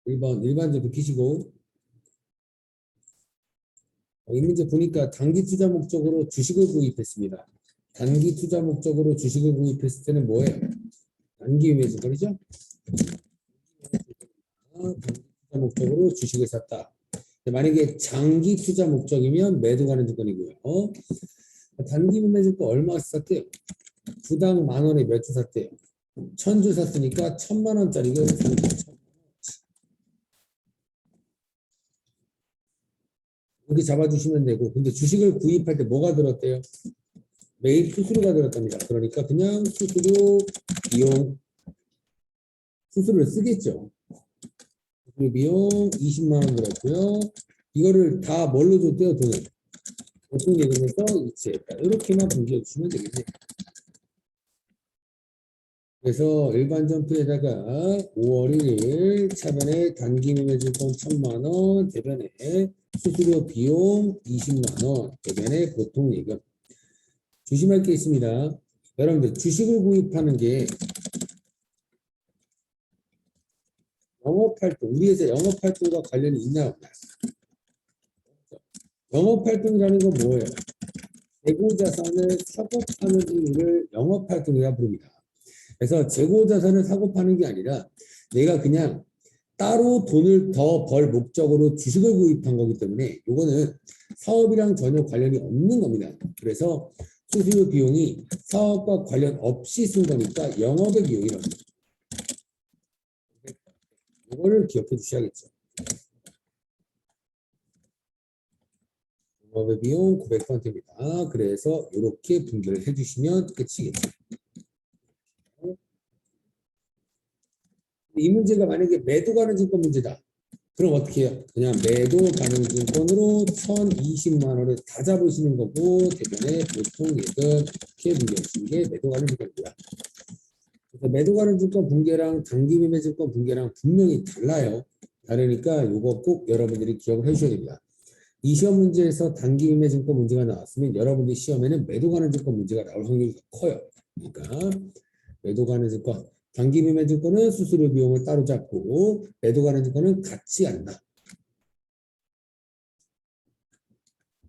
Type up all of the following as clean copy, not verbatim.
1번 일반적으로 키시고 이 문제 보니까 단기 투자 목적으로 주식을 구입했습니다. 단기 투자 목적으로 주식을 구입했을 때는 뭐예요? 단기 매수거리죠? 단기 투자 목적으로 주식을 샀다. 만약에 장기 투자 목적이면 매도 가는 조건이고요. 단기 매매주가 얼마 샀대요? 주당 10,000원에 몇 주 샀대요? 1,000주 샀으니까 1,000,000원짜리가 여기 잡아주시면 되고, 근데 주식을 구입할 때 뭐가 들었대요? 매입 수수료가 들었답니다. 그러니까 그냥 수수료 비용 수수료를 쓰겠죠. 수수료 비용 20만 원 들었고요. 이거를 다 뭘로 줬대요? 돈을 보통 예금에서 이체했다. 이렇게만 분기해 주시면 되겠네요. 그래서 일반 점프에다가 5월 1일 차변에 단기 매매주권 1,000만 원, 대변에 수수료 비용 20만 원, 대변에 보통 예금. 조심할 게 있습니다. 여러분들 주식을 구입하는 게 영업활동, 우리 회사 영업활동과 관련이 있나요? 없나요? 영업활동이라는 건 뭐예요? 재고자산을 사고 파는 일을 영업활동이라 부릅니다. 그래서 재고자산을 사고 파는 게 아니라 내가 그냥 따로 돈을 더 벌 목적으로 주식을 구입한 거기 때문에 이거는 사업이랑 전혀 관련이 없는 겁니다. 그래서 수수료 비용이 사업과 관련 없이 쓴 거니까 영업의 비용이라고 합니다. 이거를 기억해 주셔야겠죠. 영업의 비용 900%입니다. 그래서 이렇게 분기를 해주시면 끝이겠죠. 이 문제가 만약에 매도 가능증권 문제다. 그럼 어떻게 해요? 그냥 매도 가능증권으로 1,020만 원을 다 잡으시는 거고 대변에 보통 예금 이렇게 분기하시는 게 매도 가능증권입니다. 그래서 매도 가능증권 분계랑 단기 매매증권 분계랑 분명히 달라요. 다르니까 이거 꼭 여러분들이 기억을 해주셔야 됩니다. 이 시험 문제에서 단기 매매증권 문제가 나왔으면 여러분들 시험에는 매도 가능증권 문제가 나올 확률이 커요. 그러니까 매도 가능증권 단기 매매증권은 수수료 비용을 따로 잡고 매도 가능증권은 같이 한다.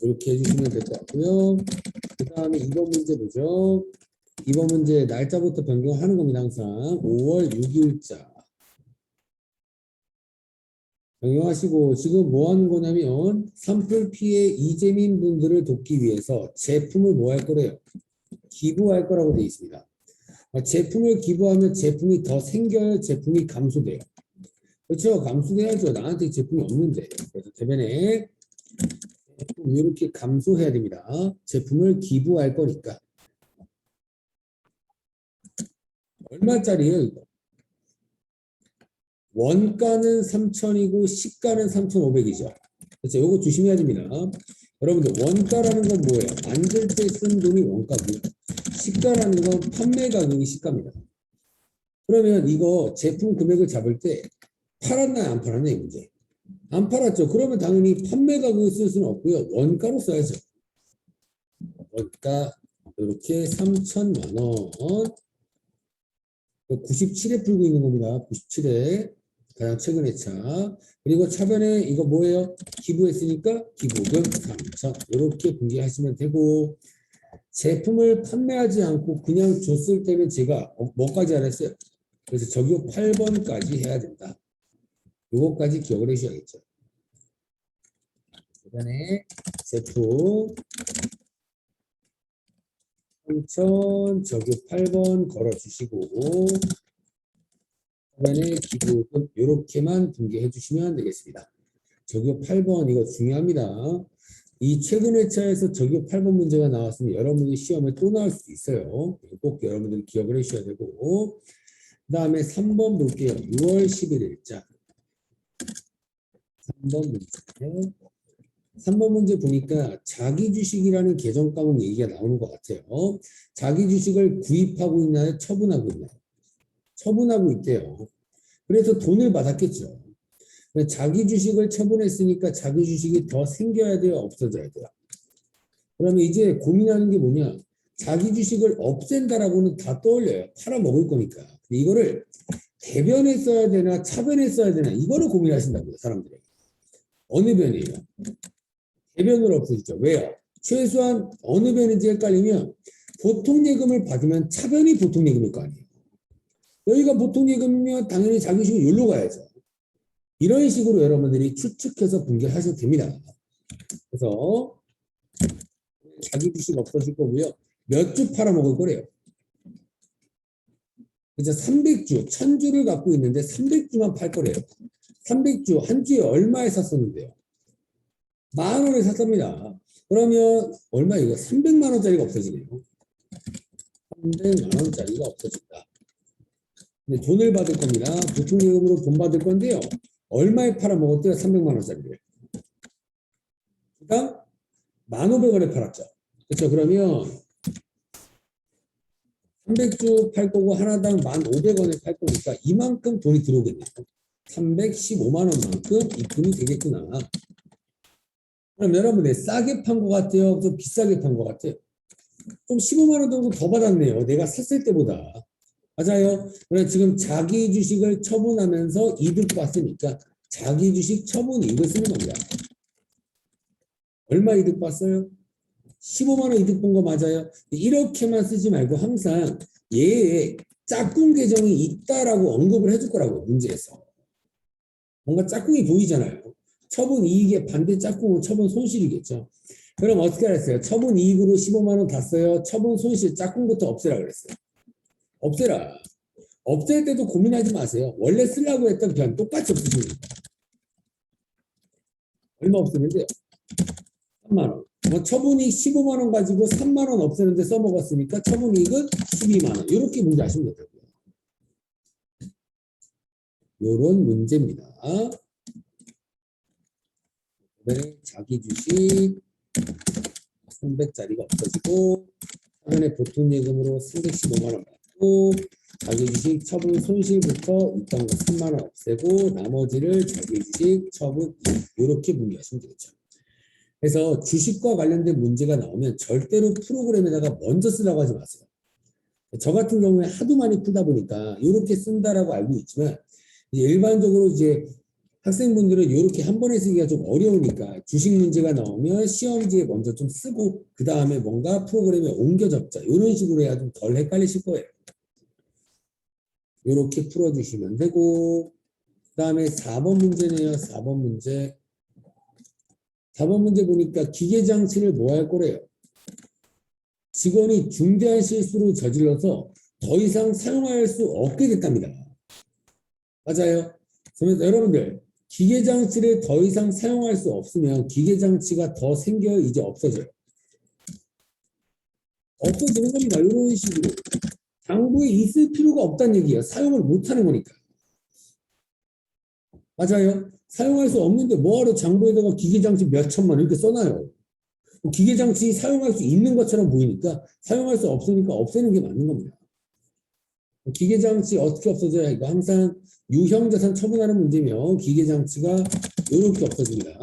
이렇게 해주시면 될 것 같고요. 그 다음에 2번 문제 보죠. 2번 문제 날짜부터 변경하는 겁니다. 항상 5월 6일자 변경하시고 지금 뭐 하는 거냐면 산불 피해 이재민 분들을 돕기 위해서 제품을 뭐 할 거래요? 기부할 거라고 되어 있습니다. 제품을 기부하면 제품이 더 생겨요? 제품이 감소돼요? 그렇죠. 감소돼야죠. 나한테 제품이 없는데. 그래서 대변에 이렇게 감소해야 됩니다. 제품을 기부할 거니까. 얼마짜리예요 이거? 원가는 3,000이고 시가는 3,500이죠. 그렇죠. 이거 조심해야 됩니다. 여러분들 원가라는 건 뭐예요? 만들 때 쓴 돈이 원가고요. 시가라는 건 판매 가격이 시가입니다. 그러면 이거 제품 금액을 잡을 때 팔았나요? 안 팔았나요? 이 문제. 안 팔았죠. 그러면 당연히 판매 가격을 쓸 수는 없고요. 원가로 써야죠. 원가 이렇게 3,000만 원 97에 풀고 있는 겁니다. 97에 가장 최근의 차. 그리고 차변에 이거 뭐예요? 기부했으니까 기부금 3,000 이렇게 분기하시면 되고 제품을 판매하지 않고 그냥 줬을 때는 제가 뭐까지 알았어요? 그래서 적용 8번까지 해야 된다. 요거까지 기억을 해주셔야겠죠. 그다음에 제품 3,000 적용 8번 걸어주시고 그다음에 기부금 이렇게만 분기해 주시면 되겠습니다. 적용 8번 이거 중요합니다. 이 최근 회차에서 적용 8번 문제가 나왔으면 여러분들이 시험에 또 나올 수도 있어요. 꼭 여러분들이 기억을 해주셔야 되고 그 다음에 3번 볼게요. 6월 11일자 3번 문제 3번 문제 보니까 자기 주식이라는 계정 과목 얘기가 나오는 것 같아요. 자기 주식을 구입하고 있나요? 처분하고 있나요? 처분하고 있대요. 그래서 돈을 받았겠죠. 자기 주식을 처분했으니까 자기 주식이 더 생겨야 돼요? 없어져야 돼요? 그러면 이제 고민하는 게 뭐냐? 자기 주식을 없앤다라고는 다 떠올려요. 팔아먹을 거니까. 근데 이거를 대변에 써야 되나 차변에 써야 되나 이거를 고민하신다고요. 사람들이. 어느 변이에요? 대변으로 없어지죠. 왜요? 최소한 어느 변인지 헷갈리면 보통 예금을 받으면 차변이 보통 예금일 거 아니에요. 여기가 보통 예금이면 당연히 자기주식 여기로 가야죠. 이런 식으로 여러분들이 추측해서 분석하셔도 됩니다. 그래서 자기 주식 없어질 거고요. 몇 주 팔아먹을 거래요. 그래서 300주, 1000주를 갖고 있는데 300주만 팔 거래요. 300주, 한 주에 얼마에 샀었는데요? 10,000원에 샀습니다. 그러면 얼마 이거 300만 원짜리가 없어지네요. 300만 원짜리가 없어진다. 근데 돈을 받을 겁니다. 보통 예금으로 돈 받을 건데요. 얼마에 팔아먹었대요? 300만 원짜리를. 그러니까 1,500원에 팔았죠. 그렇죠? 그러면 300주 팔 거고 하나당 1,500원에 팔 거니까 이만큼 돈이 들어오겠네요. 315만 원만큼 입금이 되겠구나. 그럼 여러분 싸게 판 것 같아요? 좀 비싸게 판 것 같아요? 좀 15만 원 정도 더 받았네요. 내가 샀을 때보다. 맞아요. 그래서 지금 자기 주식을 처분하면서 이득 봤으니까 자기 주식 처분 이익을 쓰는 겁니다. 얼마 이득 봤어요? 15만 원 이득 본 거 맞아요? 이렇게만 쓰지 말고 항상 얘의 짝꿍 계정이 있다라고 언급을 해줄 거라고 문제에서. 뭔가 짝꿍이 보이잖아요. 처분 이익의 반대 짝꿍은 처분 손실이겠죠. 그럼 어떻게 하랬어요? 처분 이익으로 15만 원 땄어요. 처분 손실 짝꿍부터 없애라 그랬어요. 없애라. 없앨 때도 고민하지 마세요. 원래 쓰려고 했던 변 똑같이 없으십니다. 얼마 없으면 돼요? 3만 원. 뭐 처분이익 15만 원 가지고 3만 원 없애는데 써먹었으니까 처분이익은 12만 원. 이렇게 문제 하시면 되고요. 요런 문제입니다. 이번에 자기 주식 300짜리가 없어지고 화면에 보통 예금으로 315만 원 받고 자기 주식 처분 손실부터 있던 거 3만 원 없애고 나머지를 자기 주식 처분 이렇게 분류하시면 되겠죠. 그래서 주식과 관련된 문제가 나오면 절대로 프로그램에다가 먼저 쓰라고 하지 마세요. 저 같은 경우에 하도 많이 풀다 보니까 이렇게 쓴다라고 알고 있지만 일반적으로 이제 학생분들은 이렇게 한 번에 쓰기가 좀 어려우니까 주식 문제가 나오면 시험지에 먼저 좀 쓰고 그 다음에 뭔가 프로그램에 옮겨 적자 이런 식으로 해야 좀 덜 헷갈리실 거예요. 이렇게 풀어주시면 되고 그 다음에 4번 문제네요. 4번 문제. 4번 문제 보니까 기계장치를 뭐 할 거래요? 직원이 중대한 실수를 저질러서 더 이상 사용할 수 없게 됐답니다. 맞아요. 그러면 여러분들 기계장치를 더 이상 사용할 수 없으면 기계장치가 더 생겨요? 이제 없어져요? 없어지는 겁니다. 이런 식으로. 장부에 있을 필요가 없다는 얘기예요. 사용을 못하는 거니까. 맞아요. 사용할 수 없는데 뭐하러 장부에다가 기계장치 몇 천만 원 이렇게 써놔요. 기계장치 사용할 수 있는 것처럼 보이니까 사용할 수 없으니까 없애는 게 맞는 겁니다. 기계장치 어떻게 없어져야 이거 항상 유형자산 처분하는 문제면 기계장치가 이렇게 없어집니다.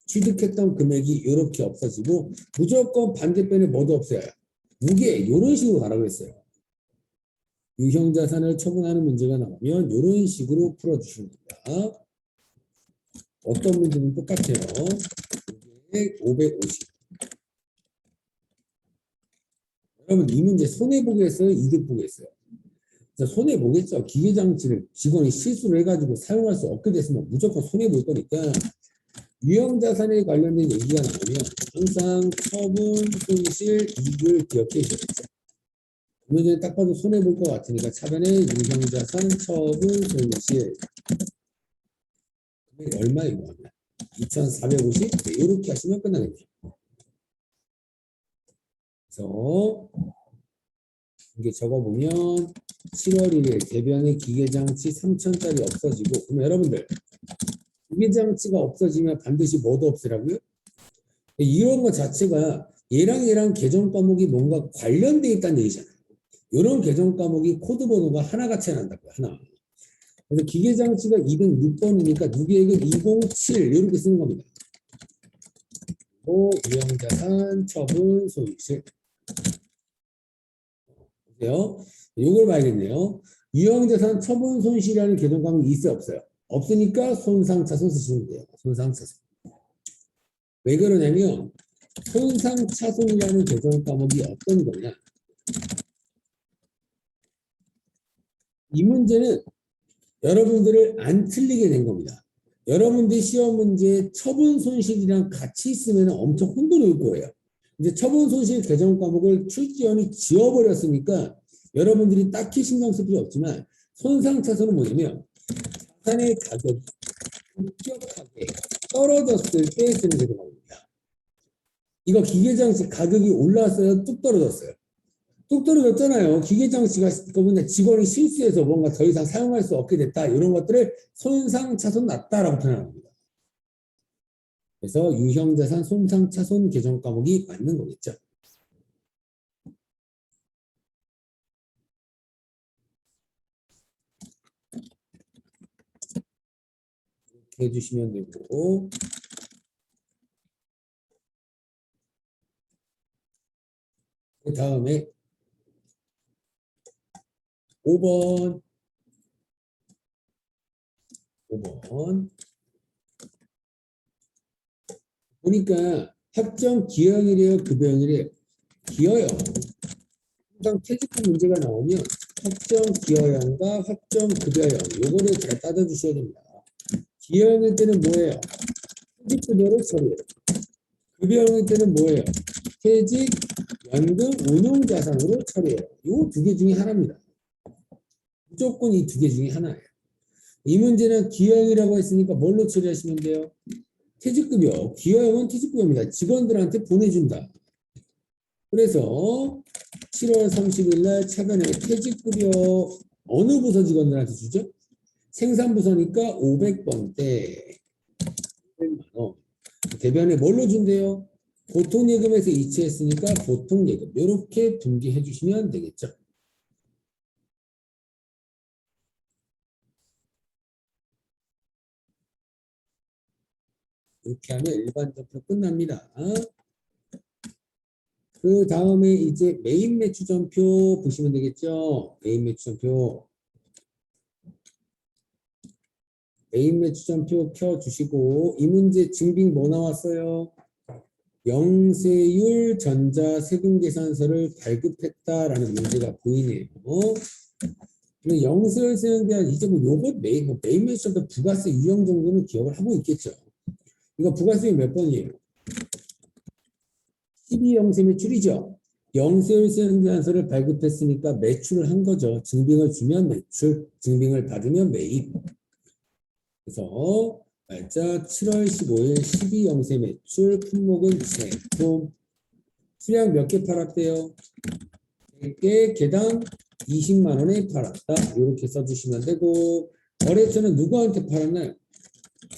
취득했던 금액이 이렇게 없어지고 무조건 반대편에 뭐도 없어야 해요. 무게 이런 식으로 가라고 했어요. 유형자산을 처분하는 문제가 나오면 이런 식으로 풀어주시면 됩니다. 어떤 문제는 똑같아요. 550. 여러분 이 문제 손해보겠어요? 이득보겠어요? 손해보겠죠. 기계장치를 직원이 실수를 해가지고 사용할 수 없게 됐으면 무조건 손해볼 거니까 유형자산에 관련된 얘기가 나오면 항상 처분, 손실, 이익을 기억해 주셔야죠. 오늘 전에 딱 봐도 손해볼 것 같으니까 차변에 유형자산, 처분, 손실 얼마 이거 하면 2,450 네, 이렇게 하시면 끝나겠네요. 그래서 이게 적어보면 7월 1일 대변의 기계장치 3,000짜리 없어지고 그럼 여러분들 기계장치가 없어지면 반드시 뭐도 없애라고요? 이런 것 자체가 얘랑 계정 과목이 뭔가 관련돼 있다는 얘기잖아요. 이런 계정 과목이 코드 번호가 하나같이 난다고요. 하나. 그래서 기계장치가 206번이니까 누계액은 207 이렇게 쓰는 겁니다. 유형자산, 처분, 손실. 보세요. 이걸 봐야겠네요. 유형자산 처분 손실이라는 개정 과목이 있어요, 없어요? 없으니까 손상차손 쓰시면 돼요. 손상차손. 왜 그러냐면 손상차손이라는 개정 과목이 어떤 거냐? 이 문제는 여러분들을 안 틀리게 된 겁니다. 여러분들 시험 문제에 처분 손실이랑 같이 있으면 엄청 혼돈이 올 거예요. 이제 처분 손실 개정 과목을 출제원이 지워버렸으니까 여러분들이 딱히 신경 쓸 필요 없지만 손상차손은 뭐냐면 자산의 가격이 급격하게 떨어졌을 때 쓰는 개정 과목입니다. 이거 기계장치 가격이 올랐어요? 뚝 떨어졌어요? 뚝 떨어졌잖아요. 기계장치가 그러면 직원이 실수해서 뭔가 더 이상 사용할 수 없게 됐다. 이런 것들을 손상차손 났다라고 표현합니다. 그래서 유형자산 손상차손 개정 과목이 맞는 거겠죠. 이렇게 해주시면 되고 그 다음에 5번 보니까 확정 기여형이래요, 급여형이래요? 기여형. 항상 퇴직금 문제가 나오면 확정 기여형과 확정 급여형 요거를 잘 따져주셔야 됩니다. 기여형일 때는 뭐예요? 퇴직급여를 처리해요. 급여형일 때는 뭐예요? 퇴직, 연금, 운용자산으로 처리해요. 이 두 개 중에 하나입니다. 무조건 이 두 개 중에 하나예요. 이 문제는 기여형이라고 했으니까 뭘로 처리하시면 돼요? 퇴직급여. 기여형은 퇴직급여입니다. 직원들한테 보내준다. 그래서 7월 30일 날 차변에 퇴직급여 어느 부서 직원들한테 주죠? 생산부서니까 500번대 100만원. 대변에 뭘로 준대요? 보통예금에서 이체했으니까 보통예금. 이렇게 분기해 주시면 되겠죠. 이렇게 하면 일반적으로 끝납니다. 그 다음에 이제 메인 매출전표 보시면 되겠죠. 메인 매출전표. 메인 매출전표 켜주시고 이 문제 증빙 뭐 나왔어요? 영세율 전자세금계산서를 발급했다라는 문제가 보이네요. 근데 영세율 세금에 대한 이제 뭐 요것 메인 매출전표 부가세 유형 정도는 기억을 하고 있겠죠. 이거 부가세 몇 번이에요? 12영세 매출이죠. 영세율세금계산서를 발급했으니까 매출을 한 거죠. 증빙을 주면 매출, 증빙을 받으면 매입. 그래서 날짜 7월 15일 12영세 매출, 품목은 제품. 수량 몇 개 팔았대요? 100개, 개당 20만 원에 팔았다. 이렇게 써주시면 되고 거래처는 누구한테 팔았나요?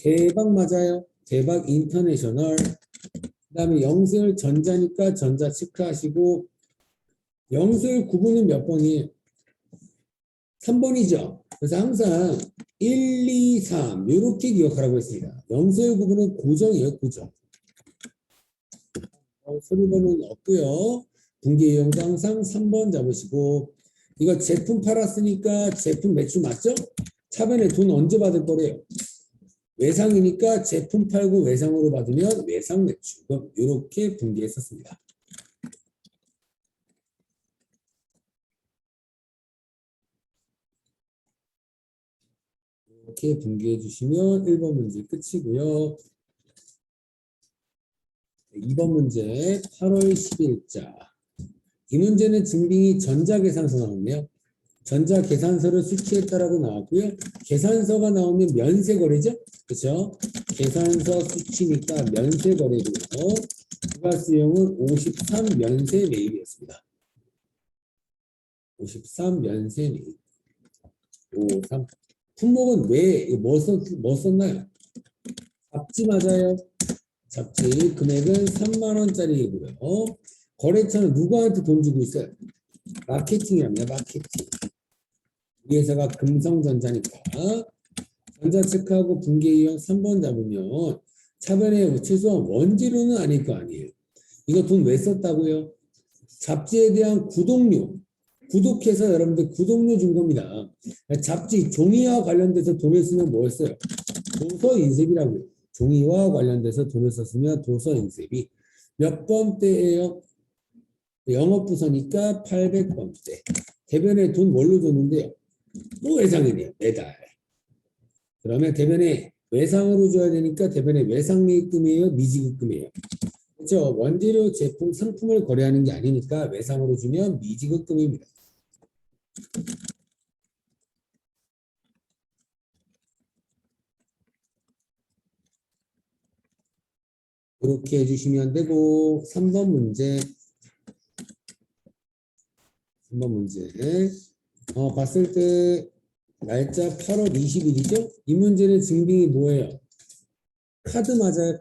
대박 맞아요. 대박 인터내셔널. 그 다음에 영세율 전자니까 전자 체크하시고 영세율 구분은 몇 번이에요? 3번이죠. 그래서 항상 1, 2, 3 이렇게 기억하라고 했습니다. 영세율 구분은 고정이에요. 고정. 서류번호는 없고요. 분기유형도 항상 3번 잡으시고 이거 제품 팔았으니까 제품 매출 맞죠? 차변에 돈 언제 받을 거래요? 외상이니까 제품 팔고 외상으로 받으면 외상 매출금 이렇게 분기했었습니다. 이렇게 분기해 주시면 1번 문제 끝이고요. 2번 문제 8월 10일자. 이 문제는 증빙이 전자계산서 나왔네요. 전자계산서를 수취했다라고 나왔고요. 계산서가 나오면 면세거래죠. 그렇죠? 계산서 수취니까 면세거래고요. 부가수용은 53 면세 매입이었습니다. 53 면세 매입. 53. 품목은 뭐 썼나요? 잡지 맞아요. 잡지 금액은 3만 원짜리이고요. 거래처는 누구한테 돈 주고 있어요? 마케팅이랍니다. 마케팅. 이 회사가 금성전자니까 전자 체크하고 분기유형 3번 잡으면 차변에 최소한 원재료는 아닐 거 아니에요. 이거 돈 왜 썼다고요? 잡지에 대한 구독료 구독해서 여러분들 구독료 준 겁니다. 잡지, 종이와 관련돼서 돈을 쓰면 뭐였어요? 도서 인쇄비라고요. 종이와 관련돼서 돈을 썼으면 도서 인쇄비. 몇 번대예요? 영업부서니까 800번대. 대변에 돈 뭘로 줬는데요? 또 외상이네요. 매달. 그러면 대변에 외상으로 줘야 되니까 대변에 외상매입금이에요? 미지급금이에요? 그렇죠. 원재료, 제품, 상품을 거래하는 게 아니니까 외상으로 주면 미지급금입니다. 이렇게 해주시면 되고 3번 문제 봤을 때 날짜 8월 20일이죠? 이 문제는 증빙이 뭐예요? 카드 맞아요.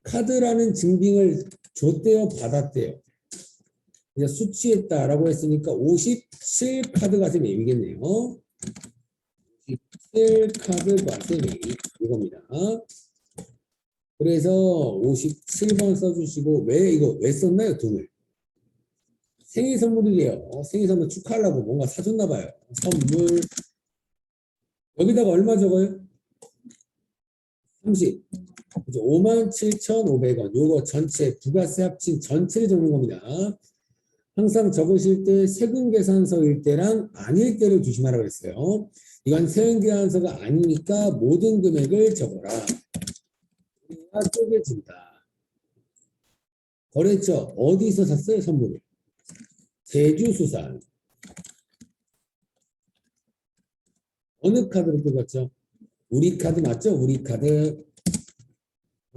카드라는 증빙을 줬대요, 받았대요. 그냥 수취했다라고 했으니까 57 카드 과세 매입이겠네요. 57 카드 과세 매입 이겁니다. 그래서 57번 써주시고 왜 썼나요? 돈을 생일 선물이래요. 생일 선물 축하하려고 뭔가 사줬나 봐요. 선물 여기다가 얼마 적어요? 30 57,500원 요거 전체 부가세 합친 전체를 적는 겁니다. 항상 적으실 때 세금 계산서일 때랑 아닐 때를 조심하라고 했어요. 이건 세금 계산서가 아니니까 모든 금액을 적어라. 그래야 쪼개진다. 거래처 어디서 샀어요? 선물을? 제주수산. 어느 카드로 뜯었죠? 우리 카드 맞죠? 우리 카드.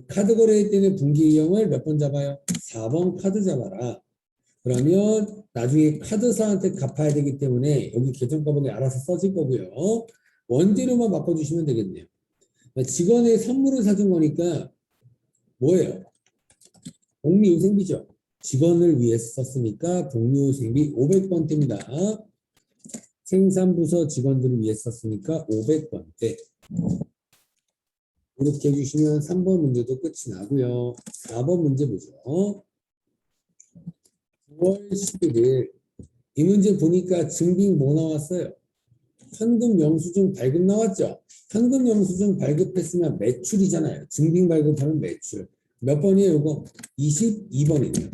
카드 거래일 때는 분기이용을 몇 번 잡아요? 4번 카드 잡아라. 그러면 나중에 카드사한테 갚아야 되기 때문에 여기 계정가방에 알아서 써질 거고요. 원재료만 바꿔주시면 되겠네요. 직원의 선물을 사준 거니까 뭐예요? 복리후생비죠. 직원을 위해서 썼으니까 복리후생비 500번대입니다. 생산부서 직원들을 위해서 썼으니까 500번대. 이렇게 해주시면 3번 문제도 끝이 나고요. 4번 문제 보죠. 9월 11일 이 문제 보니까 증빙 뭐 나왔어요? 현금 영수증 발급 나왔죠? 현금 영수증 발급했으면 매출이잖아요. 증빙 발급하면 매출. 몇 번이에요? 이거 22번이네요.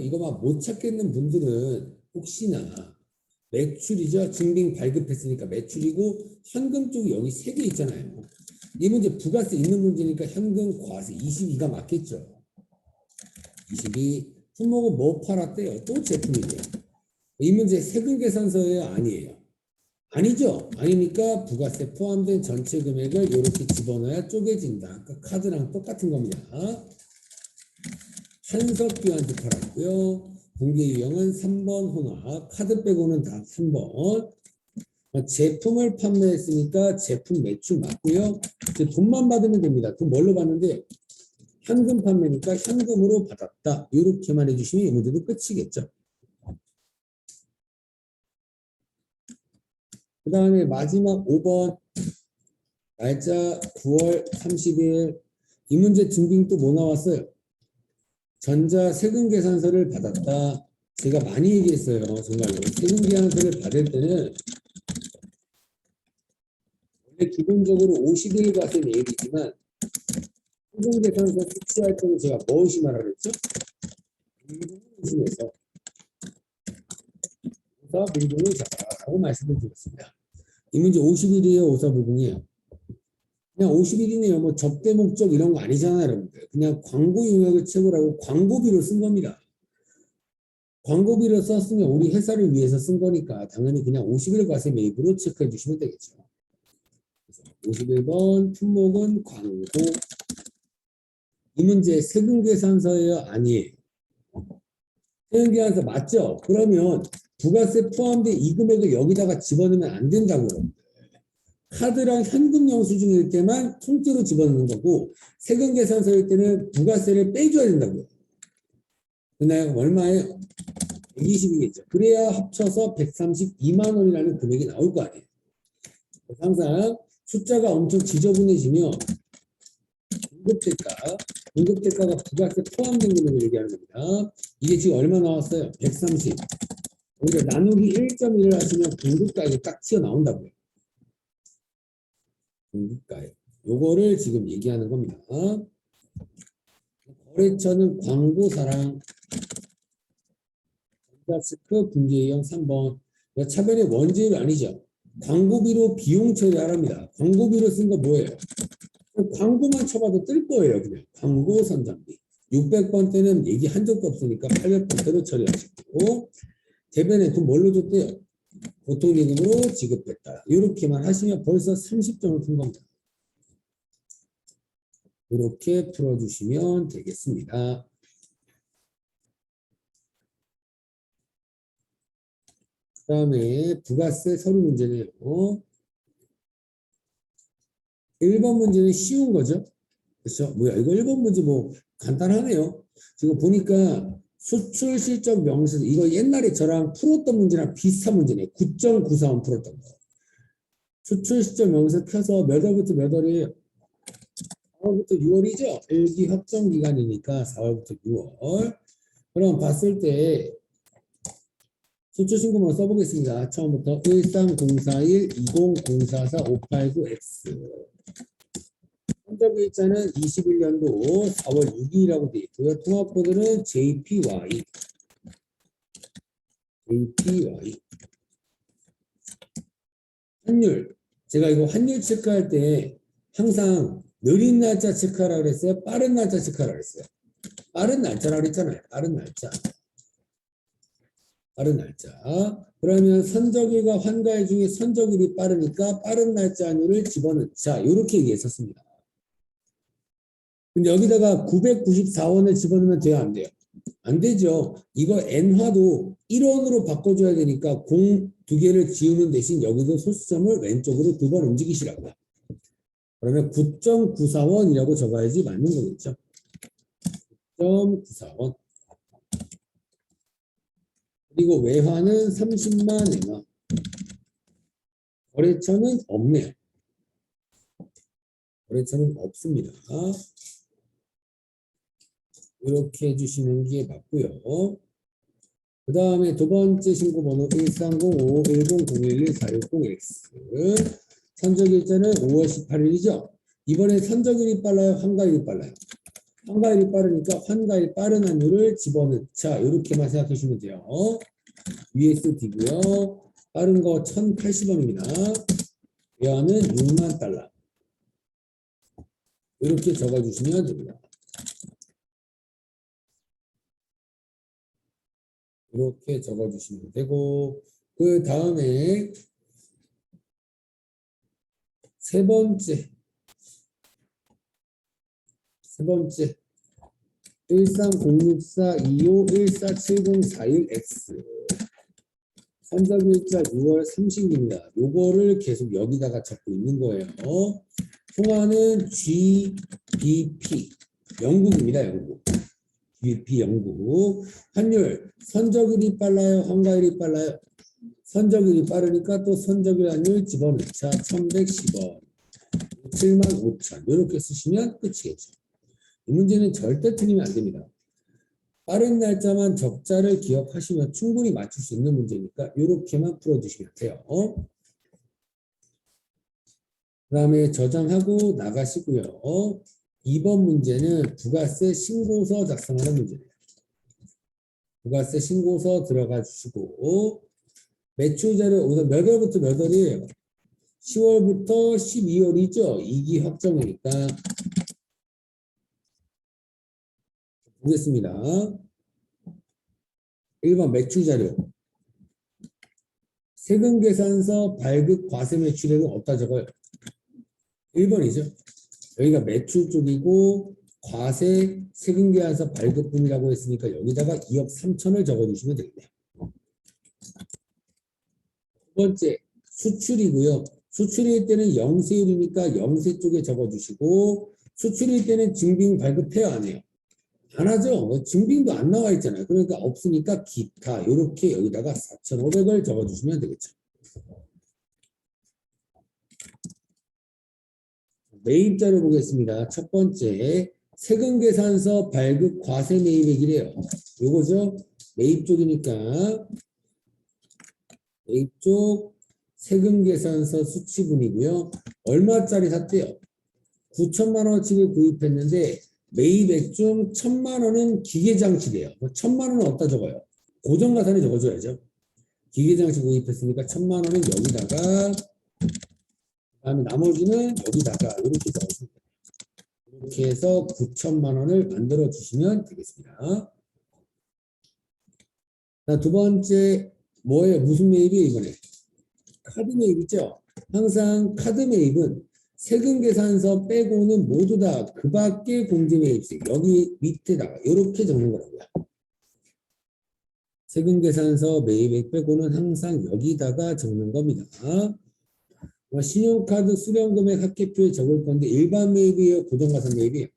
이거만 못 찾겠는 분들은 혹시나 매출이죠. 증빙 발급했으니까 매출이고 현금 쪽이 여기 3개 있잖아요. 이 문제 부가세 있는 문제니까 현금 과세 22가 맞겠죠. 22. 품목은 뭐 팔았대요? 또 제품이래요. 이 문제 세금 계산서예요? 아니에요? 아니죠. 아니니까 부가세 포함된 전체 금액을 이렇게 집어넣어야 쪼개진다. 아까 카드랑 똑같은 겁니다. 한석규한테 팔았고요. 분기 유형은 3번 혼합. 카드 빼고는 다 3번. 제품을 판매했으니까 제품 매출 맞고요. 이제 돈만 받으면 됩니다. 돈 뭘로 받는데 현금 판매니까 현금으로 받았다. 이렇게만 해주시면 이 문제도 끝이겠죠. 그 다음에 마지막 5번 날짜 9월 30일 이 문제 증빙 또 뭐 나왔어요? 전자 세금 계산서를 받았다. 제가 많이 얘기했어요. 정말로 세금 계산서를 받을 때는 원래 기본적으로 50일 과세 내일이지만 세금 계산서 수취할 때는 제가 뭐 의심하라고 그랬죠? 밀봉을 의심해서 오사 밀봉을 잡아라고 말씀을 드렸습니다. 이 문제 50일이에요? 오사불공이에요? 그냥 50일이네요. 뭐 접대 목적 이런 거 아니잖아요, 여러분들. 그냥 광고 용역을 채우라고 광고비로 쓴 겁니다. 광고비로 썼으면 우리 회사를 위해서 쓴 거니까 당연히 그냥 50일 과세 매입으로 체크해 주시면 되겠죠. 51번 품목은 광고. 이 문제 세금 계산서예요? 아니에요? 세금 계산서 맞죠? 그러면 부가세 포함된 이 금액을 여기다가 집어넣으면 안 된다고요. 카드랑 현금 영수증일 때만 통째로 집어넣는 거고 세금 계산서일 때는 부가세를 빼줘야 된다고요. 그나요? 얼마예요? 120이겠죠. 그래야 합쳐서 132만 원이라는 금액이 나올 거 아니에요. 항상 숫자가 엄청 지저분해지면 공급대가 공급대가가 부가세 포함된 금액을 얘기하는 겁니다. 이게 지금 얼마 나왔어요? 130. 여기서 나누기 1.1을 하시면 공급가액이 딱 튀어나온다고요. 공급가액. 요거를 지금 얘기하는 겁니다. 거래처는 광고사랑 전자스크 분기회영 3번. 차변의 원재료 아니죠. 광고비로 비용 처리하랍니다. 광고비로 쓴 거 뭐예요? 광고만 쳐봐도 뜰 거예요. 그냥 광고 선정비. 600번 때는 얘기한 적도 없으니까 800번 때로 처리하시고, 대변에 돈 뭘로 줬대요? 보통예금으로 지급했다. 이렇게만 하시면 벌써 30점을 푼 겁니다. 이렇게 풀어주시면 되겠습니다. 그 다음에 부가세 서류 문제네요. 1번 문제는 쉬운 거죠. 그렇죠? 뭐야, 이거 1번 문제 뭐 간단하네요. 지금 보니까 수출 실적 명세서, 이거 옛날에 저랑 풀었던 문제랑 비슷한 문제네. 9.94원 풀었던 거. 수출 실적 명세 켜서 몇 월부터 몇 월이에요? 4월부터 6월이죠. 일기 확정 기간이니까 4월부터 6월. 그럼 봤을 때 수출신고만 써보겠습니다. 처음부터 13041 2004 589X. 선적일자는 21년도 4월 6일이라고 되어 있고요. 통합코드는 JPY. 환율. 제가 이거 환율 체크할 때 항상 느린 날짜 체크하라고 그랬어요? 빠른 날짜 체크하라고 그랬어요? 빠른 날짜라고 그랬잖아요. 빠른 날짜. 그러면 선적일과 환가일 중에 선적일이 빠르니까 빠른 날짜 환율을 집어넣자. 이렇게 얘기했었습니다. 근데 여기다가 994원을 집어넣으면 돼요, 안 돼요? 안 되죠. 이거 N화도 1원으로 바꿔줘야 되니까 공 두 개를 지우는 대신 여기도 소수점을 왼쪽으로 2번 움직이시라고요. 그러면 9.94원이라고 적어야지 맞는 거겠죠. 9.94원. 그리고 외화는 30만 엔화. 거래처는 없네요. 거래처는 없습니다. 이렇게 해주시는 게 맞고요. 그 다음에 두 번째 신고번호 1305-1001-460X. 선적일자는 5월 18일이죠. 이번에 선적일이 빨라요? 환가일이 빨라요? 환가일이 빠르니까 환가일 빠른 환율을 집어넣자. 이렇게만 생각해 주시면 돼요. USD고요. 빠른 거 1080원입니다. 외화는 6만 달러. 이렇게 적어주시면 됩니다. 이렇게 적어주시면 되고, 그 다음에 세 번째 13064251470441X. 선적일자 6월 30일입니다. 요거를 계속 여기다가 적고 있는 거예요. 통화는 GBP 영국입니다. 영국. GBP 영국. 환율 선적일이 빨라요? 환가일이 빨라요? 선적일이 빠르니까 또 선적일 환율 집어넣자. 1110원. 75,000 이렇게 쓰시면 끝이겠죠. 이 문제는 절대 틀리면 안 됩니다. 빠른 날짜만 적자를 기억하시면 충분히 맞출 수 있는 문제니까 이렇게만 풀어주시면 돼요. 그 다음에 저장하고 나가시고요. 2번 문제는 부가세 신고서 작성하는 문제예요. 부가세 신고서 들어가 주시고 매출 자료 우선 몇 월부터 몇 월이에요? 10월부터 12월이죠. 2기 확정이니까 보겠습니다. 1번 매출 자료. 세금계산서 발급 과세 매출액은 어디다 적어요? 1번이죠. 여기가 매출 쪽이고 과세 세금계산서 발급분이라고 했으니까 여기다가 2억 3천을 적어주시면 되겠네요. 두 번째 수출이고요. 수출일 때는 영세율이니까 영세 쪽에 적어주시고 수출일 때는 증빙 발급해요 안 해요? 안 하죠. 증빙도 안 나와 있잖아요. 그러니까 없으니까 기타 이렇게 여기다가 4,500을 적어주시면 되겠죠. 매입자료 보겠습니다. 첫 번째 세금계산서 발급 과세 매입액이래요. 요거죠. 매입 쪽이니까 매입 쪽 세금계산서 수치분이고요. 얼마짜리 샀대요? 9천만 원어치를 구입했는데 매입액 중 1,000만 원은 기계장치래요. 1,000만 원은 어디다 적어요? 고정가산에 적어줘야죠. 기계장치 구입했으니까 1,000만 원은 여기다가, 그다음에 나머지는 여기다가 이렇게 적어주면 돼요. 이렇게 해서 9천만 원을 만들어 주시면 되겠습니다. 자, 두 번째 뭐예요? 무슨 매입이에요 이번에? 카드 매입이죠. 항상 카드 매입은 세금계산서 빼고는 모두 다 그 밖에 공제매입세 여기 밑에다가 이렇게 적는 거라고요. 세금계산서 매입액 빼고는 항상 여기다가 적는 겁니다. 신용카드 수령금액 합계표에 적을 건데 일반 매입이에요? 고정가산 매입이에요?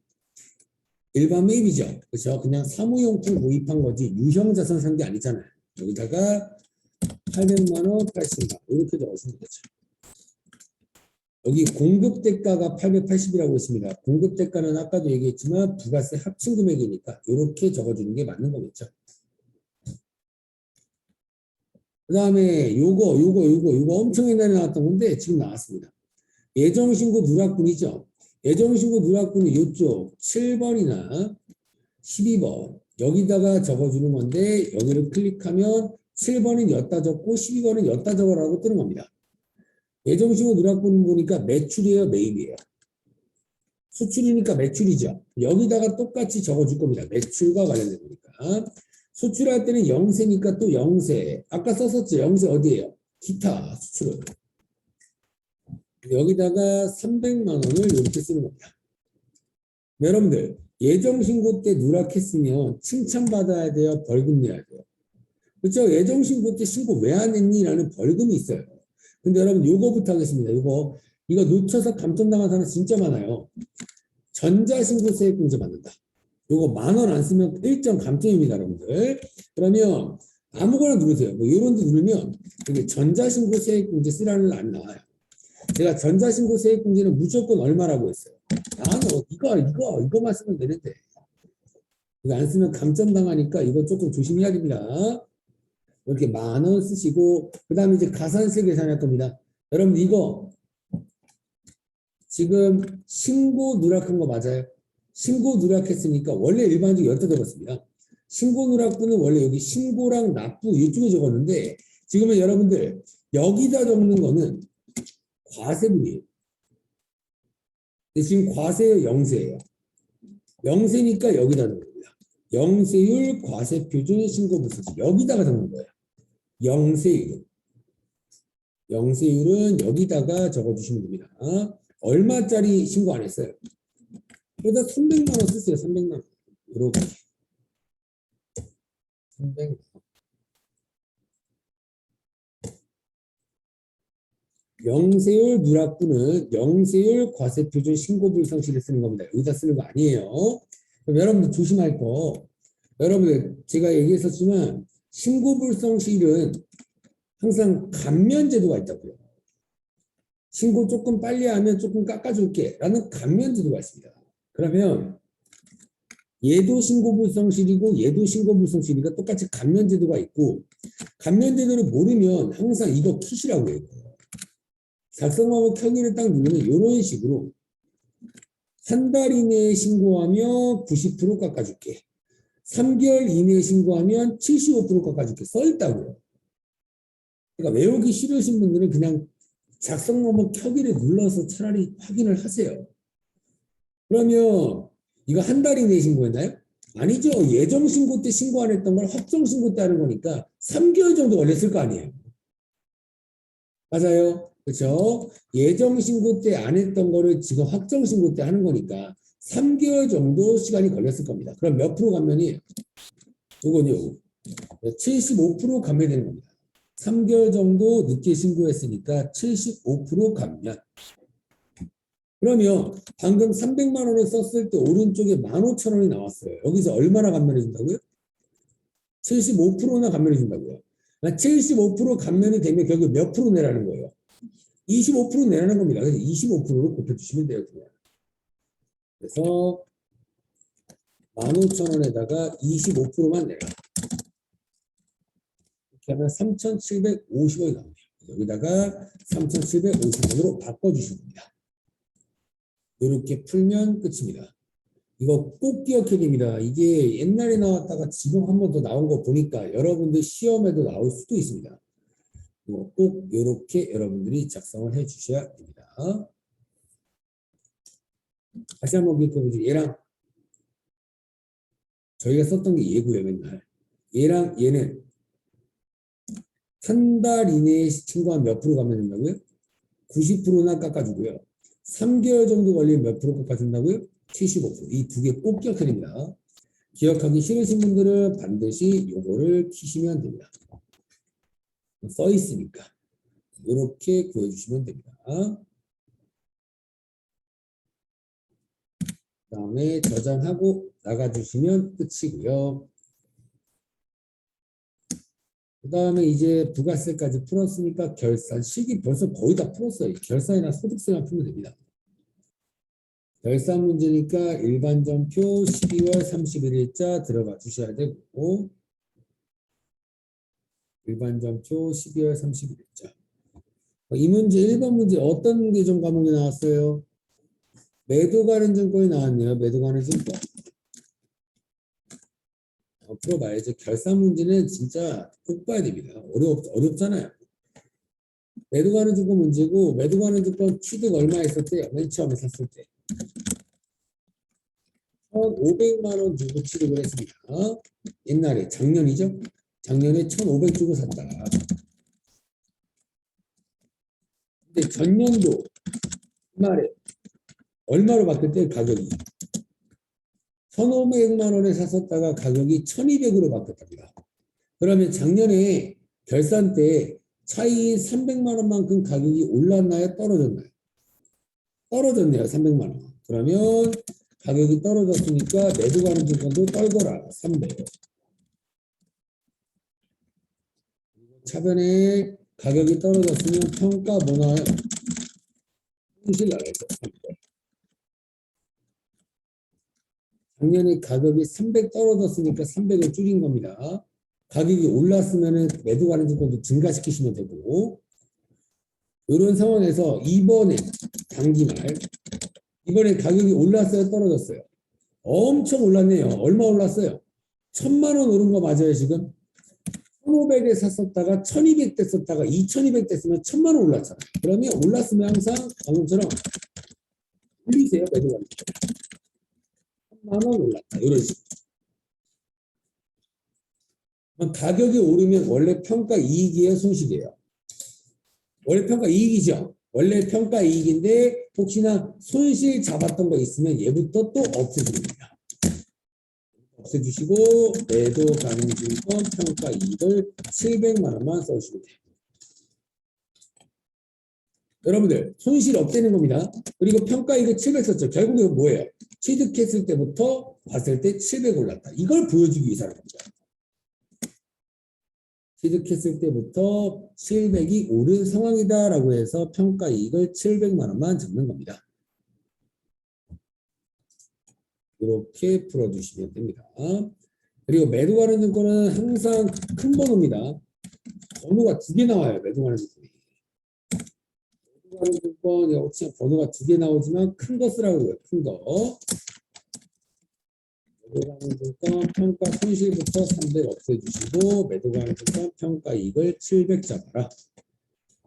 일반 매입이죠. 그렇죠? 그냥 사무용품 구입한 거지 유형자산 산 게 아니잖아요. 여기다가 800만 원, 80만 원 이렇게 적으시면 되죠. 여기 공급대가가 880이라고 했습니다. 공급대가는 아까도 얘기했지만 부가세 합친 금액이니까 이렇게 적어주는 게 맞는 거겠죠. 그 다음에 요거 엄청 옛날에 나왔던 건데 지금 나왔습니다. 예정신고 누락분이죠. 예정신고 누락분이 이쪽 7번이나 12번 여기다가 적어주는 건데 여기를 클릭하면 7번은 엿다 적고 12번은 엿다 적으라고 뜨는 겁니다. 예정신고 누락분 보니까 매출이에요, 매입이에요? 수출이니까 매출이죠. 여기다가 똑같이 적어줄 겁니다. 매출과 관련된 거니까. 수출할 때는 영세니까 또 영세. 아까 썼었죠. 영세 어디예요? 기타 수출은. 여기다가 300만 원을 이렇게 쓰는 겁니다. 여러분들 예정신고 때 누락했으면 칭찬받아야 돼요? 벌금 내야 돼요? 그렇죠? 예정신고 때 신고 왜 안 했니? 라는 벌금이 있어요. 근데 여러분 요거부터 하겠습니다. 이거 놓쳐서 감점당한 사람 진짜 많아요. 전자신고세액 공제 받는다. 요거 10,000원 안 쓰면 1점 감점입니다, 여러분들. 그러면 아무거나 누르세요. 뭐 요런 데 누르면 이게 전자신고세액 공제 쓰라는 안 나와요. 제가 전자신고세액 공제는 무조건 얼마라고 했어요. 이거만 쓰면 되는데. 이거 안 쓰면 감점당하니까 이거 조금 조심해야 됩니다. 이렇게 10,000원 쓰시고 그 다음에 이제 가산세 계산할 겁니다. 여러분 이거 지금 신고 누락한 거 맞아요? 신고 누락했으니까 원래 일반적으로 여기다 적었습니다. 신고 누락분은 원래 여기 신고랑 납부 이쪽에 적었는데 지금은 여러분들 여기다 적는 거는 과세분이에요. 근데 지금 과세예요, 영세예요? 영세니까 여기다 적는 겁니다. 영세율 과세표준 신고부수지 여기다가 적는 거예요. 영세율은 여기다가 적어주시면 됩니다. 얼마짜리 신고 안 했어요? 여기다 300만 원 쓰세요. 300만 원. 이렇게. 300만 원. 영세율 누락분은 영세율 과세표준 신고불성시를 쓰는 겁니다. 여기다 쓰는 거 아니에요. 그럼 여러분들 조심할 거. 여러분들 제가 얘기했었지만 신고불성시일은 항상 감면제도가 있다고요. 신고 조금 빨리 하면 조금 깎아줄게 라는 감면제도가 있습니다. 그러면 얘도 신고불성실이고 얘도 신고불성실이니까 똑같이 감면제도가 있고 감면제도를 모르면 항상 이거 킷이라고 해요. 작성하고 켜기를 딱 누르면 이런 식으로 한 달 이내에 신고하면 90% 깎아줄게. 3개월 이내에 신고하면 75% 깎아줄게. 써있다고요. 그러니까 외우기 싫으신 분들은 그냥 작성하고 켜기를 눌러서 차라리 확인을 하세요. 그러면 이거 한 달 이내에 신고했나요? 아니죠. 예정 신고 때 신고 안 했던 걸 확정 신고 때 하는 거니까 3개월 정도 걸렸을 거 아니에요. 맞아요. 그렇죠? 예정 신고 때 안 했던 거를 지금 확정 신고 때 하는 거니까 3개월 정도 시간이 걸렸을 겁니다. 그럼 몇 프로 감면이에요? 이건요. 75% 감면되는 겁니다. 3개월 정도 늦게 신고했으니까 75% 감면. 그러면 방금 300만 원을 썼을 때 오른쪽에 15,000원이 나왔어요. 여기서 얼마나 감면해 준다고요? 75%나 감면해 준다고요. 75% 감면이 되면 결국 몇 프로 내라는 거예요? 25% 내라는 겁니다. 그래서 25%로 곱해주시면 돼요. 그냥. 그래서 15,000원에다가 25%만 내라. 이렇게 하면 3,750원이 나옵니다. 여기다가 3,750원으로 바꿔주시면 됩니다. 이렇게 풀면 끝입니다. 이거 꼭 기억해야 됩니다. 이게 옛날에 나왔다가 지금 한 번 더 나온 거 보니까 여러분들 시험에도 나올 수도 있습니다. 이거 꼭 이렇게 여러분들이 작성을 해 주셔야 됩니다. 다시 한번 기억해보죠. 얘랑 저희가 썼던 게 얘고요. 맨날 얘랑 얘는 한 달 이내에 친구가 몇 프로 가면 된다고요? 90%나 깎아주고요. 3개월 정도 걸리면 몇 프로 깎아준다고요? 75%. 이 두 개 꼭 기억해야 됩니다. 기억하기 싫으신 분들은 반드시 요거를 키시면 됩니다. 써 있으니까 이렇게 구해주시면 됩니다. 그 다음에 저장하고 나가주시면 끝이고요. 그 다음에 이제 부가세까지 풀었으니까 결산, 시기 벌써 거의 다 풀었어요. 결산이나 소득세만 풀면 됩니다. 결산 문제니까 일반전표 12월 31일자 들어가 주셔야 되고, 일반전표 12월 31일자. 이 문제 1번 문제 어떤 게 좀 과목이 나왔어요? 매도 가는 증권이 나왔네요. 매도 가는 증권. 풀어봐야죠. 결산 문제는 진짜 꼭 봐야 됩니다. 어렵잖아요. 매도 가는 증권 문제고, 매도 가는 증권 취득 얼마 했었대요? 맨 처음에 샀을 때. 1,500만 원 주고 취득을 했습니다. 옛날에 작년이죠? 작년에 1,500 주고 샀다. 근데 전년도 말에 얼마로 바뀌었대요? 가격이 1,500만 원에 샀었다가 가격이 1,200으로 바뀌었답니다. 그러면 작년에 결산 때 차이 300만 원만큼 가격이 올랐나요? 떨어졌나요? 떨어졌네요. 300만 원. 그러면 가격이 떨어졌으니까 매도 가는 증권도 떨거라. 300. 차변에 가격이 떨어졌으면 평가 뭐 나와요? 손실 나가죠. 300. 작년에 가격이 300 떨어졌으니까 300을 줄인 겁니다. 가격이 올랐으면 매도 가는 증권도 증가시키시면 되고, 이런 상황에서 이번에 단기말, 이번에 가격이 올랐어요? 떨어졌어요? 엄청 올랐네요. 얼마 올랐어요? 1,000만 원 오른 거 맞아요, 지금? 1,500에 샀었다가 1,200 됐었다가 2,200 됐으면 1,000만 원 올랐잖아요. 그러면 올랐으면 항상 방금처럼 올리세요, 매도 가는 증권. 1,000만 원 올랐다. 이런 식으로. 가격이 오르면 원래 평가 이익이에요, 손실이에요? 원래 평가 이익이죠. 원래 평가 이익인데 혹시나 손실 잡았던 거 있으면 얘부터 또 없애줍니다. 없애주시고 매도 가능증권 평가 이익을 700만 원만 써주시면 돼요. 여러분들 손실 없애는 겁니다. 그리고 평가 이익을 700 썼죠. 결국 이건 뭐예요? 취득했을 때부터 봤을 때 700 올랐다. 이걸 보여주기 위해서 하는 겁니다. 취득했을 때부터 700이 오른 상황이다라고 해서 평가 이익을 700만 원만 적는 겁니다. 이렇게 풀어주시면 됩니다. 그리고 매도 가는 증권은 항상 큰 번호입니다. 번호가 2개 나와요. 매도 가는 증권이. 매도 가는 증권 역시 번호가 2개 나오지만 큰 거 쓰라고 해요. 큰 거. 매도 가는 증권 평가 손실부터 300 없애주시고 매도 가는 증권 평가 이익을 700 잡아라.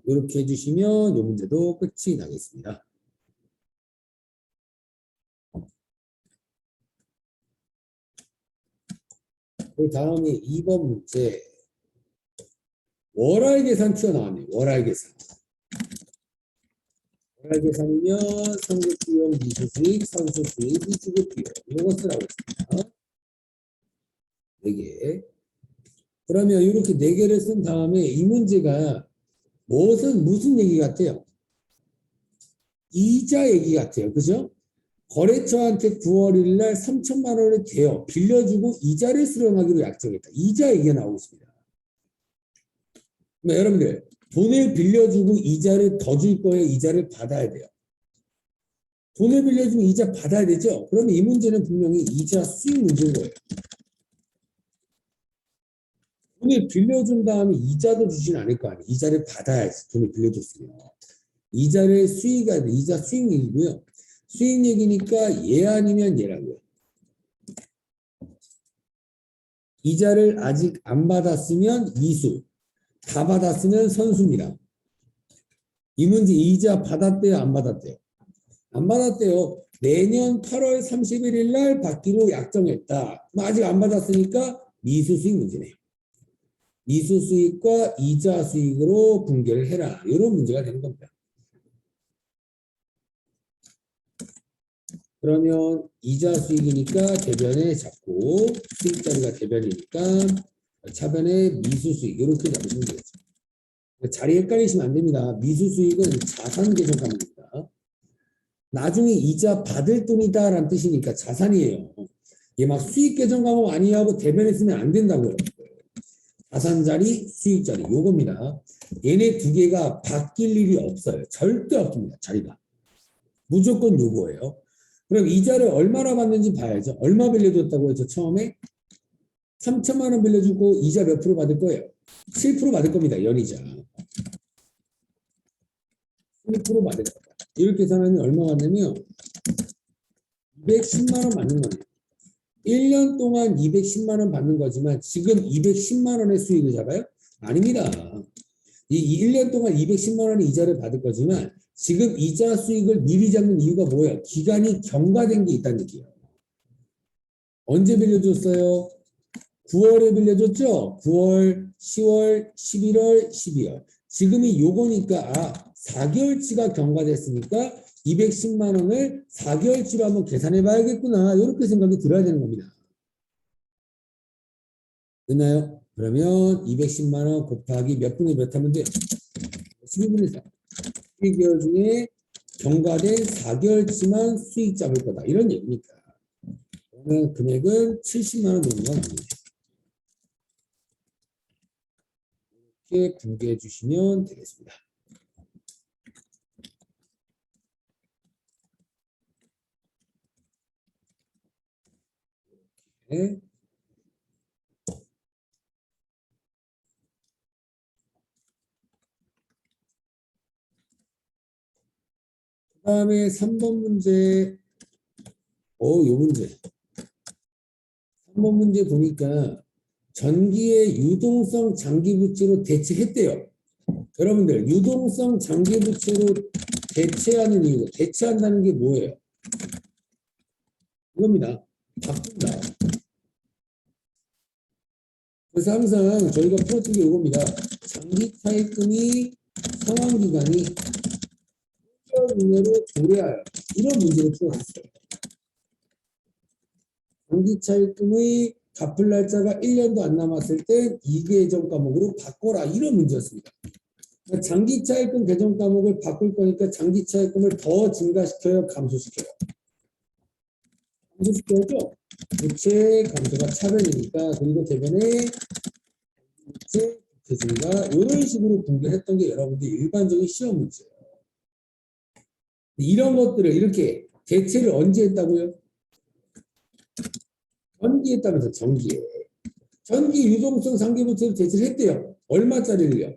이렇게 해주시면 이 문제도 끝이 나겠습니다. 그 다음에 2번 문제. 월할 계산 튀어나왔네요. 월할 계산. 월할 계산이면 선급 비용, 미수 수익, 선수 수익, 미주급 비용. 이거 쓰라고 했습니다. 4개. 그러면 이렇게 4개를 쓴 다음에 이 문제가 무슨 얘기 같아요? 이자 얘기 같아요. 그죠? 거래처한테 9월 1일 날 3,000만 원을 대여 빌려주고 이자를 수령하기로 약정했다. 이자 얘기가 나오고 있습니다. 여러분들 돈을 빌려주고 이자를 더 줄 거예요? 이자를 받아야 돼요? 돈을 빌려주면 이자 받아야 되죠. 그러면 이 문제는 분명히 이자 수익 문제인 거예요. 돈을 빌려준 다음에 이자도 주진 않을 거 아니에요. 이자를 받아야지. 돈을 빌려줬으면. 이자를 수익이 돼. 이자 수익 얘기고요. 수익 얘기니까 얘 아니면 얘라고요. 이자를 아직 안 받았으면 미수, 다 받았으면 선수입니다. 이 문제 이자 받았대요, 안 받았대요? 안 받았대요. 내년 8월 31일 날 받기로 약정했다. 아직 안 받았으니까 미수 수익 문제네요. 미수 수익과 이자 수익으로 분개를 해라. 이런 문제가 되는 겁니다. 그러면 이자 수익이니까 대변에 잡고 수익자리가 대변이니까 차변에 미수 수익 이렇게 잡으시면 되겠죠. 자리 헷갈리시면 안 됩니다. 미수 수익은 자산 계정 과목입니다. 나중에 이자 받을 돈이다라는 뜻이니까 자산이에요. 얘 막 수익 계정 과목 아니야 하고 대변에 쓰면 안 된다고요. 자산 자리, 수익 자리 요겁니다. 얘네 두 개가 바뀔 일이 없어요. 절대 없습니다. 자리가. 무조건 요거예요. 그럼 이자를 얼마나 받는지 봐야죠. 얼마 빌려줬다고 했죠, 처음에? 3천만 원 빌려주고 이자 몇 프로 받을 거예요? 7% 받을 겁니다, 연이자. 7% 받을 겁니다. 이렇게 계산하면 얼마 받냐면 210만 원 받는 거예요. 1년 동안 210만 원 받는 거지만 지금 210만 원의 수익을 잡아요? 아닙니다. 이 1년 동안 210만 원의 이자를 받을 거지만 지금 이자 수익을 미리 잡는 이유가 뭐예요? 기간이 경과된 게 있다는 얘기예요. 언제 빌려줬어요? 9월에 빌려줬죠? 9월, 10월, 11월, 12월. 지금이 요거니까 4개월치가 경과됐으니까 210만 원을 4개월치로 한번 계산해 봐야겠구나. 이렇게 생각이 들어야 되는 겁니다. 됐나요? 그러면 210만 원 곱하기 몇 분의 몇 하면 돼요? 12분의 4. 12개월 중에 경과된 4개월치만 수익 잡을 거다. 이런 얘기니까. 그러면 금액은 70만 원 정도가 나옵니다. 이렇게 분개해 주시면 되겠습니다. 네. 그 다음에 3번 문제. 요 문제. 3번 문제 보니까 전기의 유동성 장기부채로 대체했대요. 여러분들 유동성 장기부채로 대체하는 이유, 대체한다는 게 뭐예요? 이겁니다. 바꾼다. 그래서 항상 저희가 풀었던 게 이겁니다. 장기 차입금이 상환기간이 1개월 이내로 도래하여 이런 문제를 풀었어요. 장기 차입금의 갚을 날짜가 1년도 안 남았을 때 이계정 과목으로 바꿔라 이런 문제였습니다. 그러니까 장기 차입금 계정 과목을 바꿀 거니까 장기 차입금을 더 증가시켜요, 감소시켜요? 감소시켜야죠. 부채 감소가 차변이니까 그리고 대변에 부채 부채증가 이런 식으로 분배했던 게 여러분들 일반적인 시험 문제예요. 이런 것들을 이렇게 대체를 언제 했다고요? 전기에 따라서 전기에. 전기 유동성 상계부채를 대체를 했대요. 얼마짜리를요?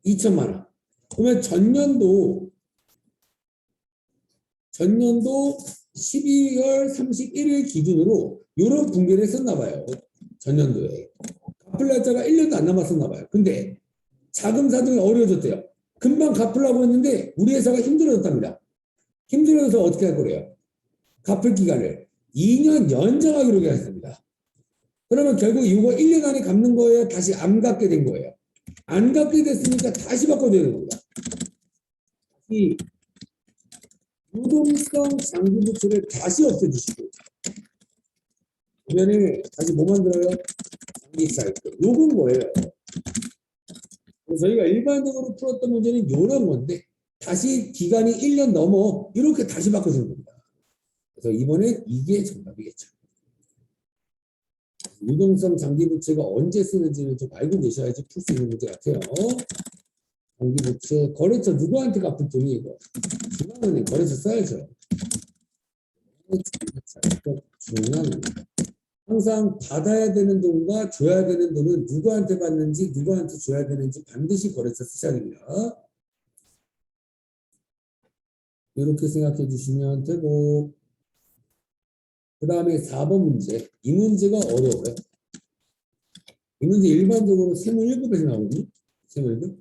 2천만 원. 그러면 전년도 12월 31일 기준으로 이런 분배를 했었나 봐요. 전년도에. 갚을 날짜가 1년도 안 남았었나 봐요. 근데 자금 사정이 어려워졌대요. 금방 갚으려고 했는데 우리 회사가 힘들어졌답니다. 힘들어서 어떻게 할 거래요? 갚을 기간을 2년 연장하기로 했습니다. 그러면 결국 이거 1년 안에 갚는 거예요? 다시 안 갚게 된 거예요? 안 갚게 됐으니까 다시 바꿔줘야 되는 겁니다. 이 유동성 장기부채를 다시 없애주시고 그러면 다시 뭐 만들어요? 장기차입금. 요건 뭐예요? 저희가 일반적으로 풀었던 문제는 요런 건데 다시 기간이 1년 넘어 이렇게 다시 바꿔주는 겁니다. 그래서 이번엔 이게 정답이겠죠. 유동성 장기부채가 언제 쓰는지는 좀 알고 계셔야지 풀 수 있는 문제 같아요. 장기부채 거래처 누구한테 갚을 돈이 이거? 중앙은행 거래처 써야죠. 중요합니다. 항상 받아야 되는 돈과 줘야 되는 돈은 누구한테 받는지 누구한테 줘야 되는지 반드시 거래처 쓰셔야 됩니다. 이렇게 생각해 주시면 되고, 그 다음에 4번 문제. 이 문제가 어려워요. 이 문제 일반적으로 세무 1급에서 나오거든요. 세무 1급.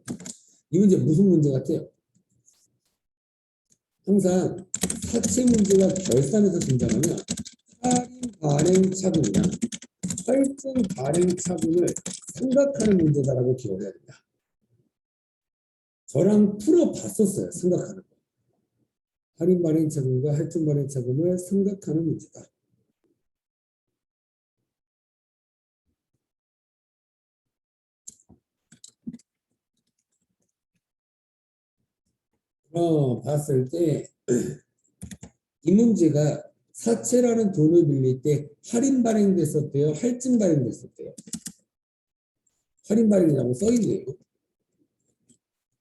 이 문제 무슨 문제 같아요? 항상 사채 문제가 결산에서 등장하면 할인 발행 차금이나 할증 발행 차금을 생각하는 문제다라고 기억해야 됩니다. 저랑 풀어봤었어요. 생각하는 거. 할인 발행 차금과 할증 발행 차금을 생각하는 문제다. 봤을 때 이 문제가 사채라는 돈을 빌릴 때 할인 발행됐었대요? 할증 발행됐었대요? 할인 발행이라고 써있네요.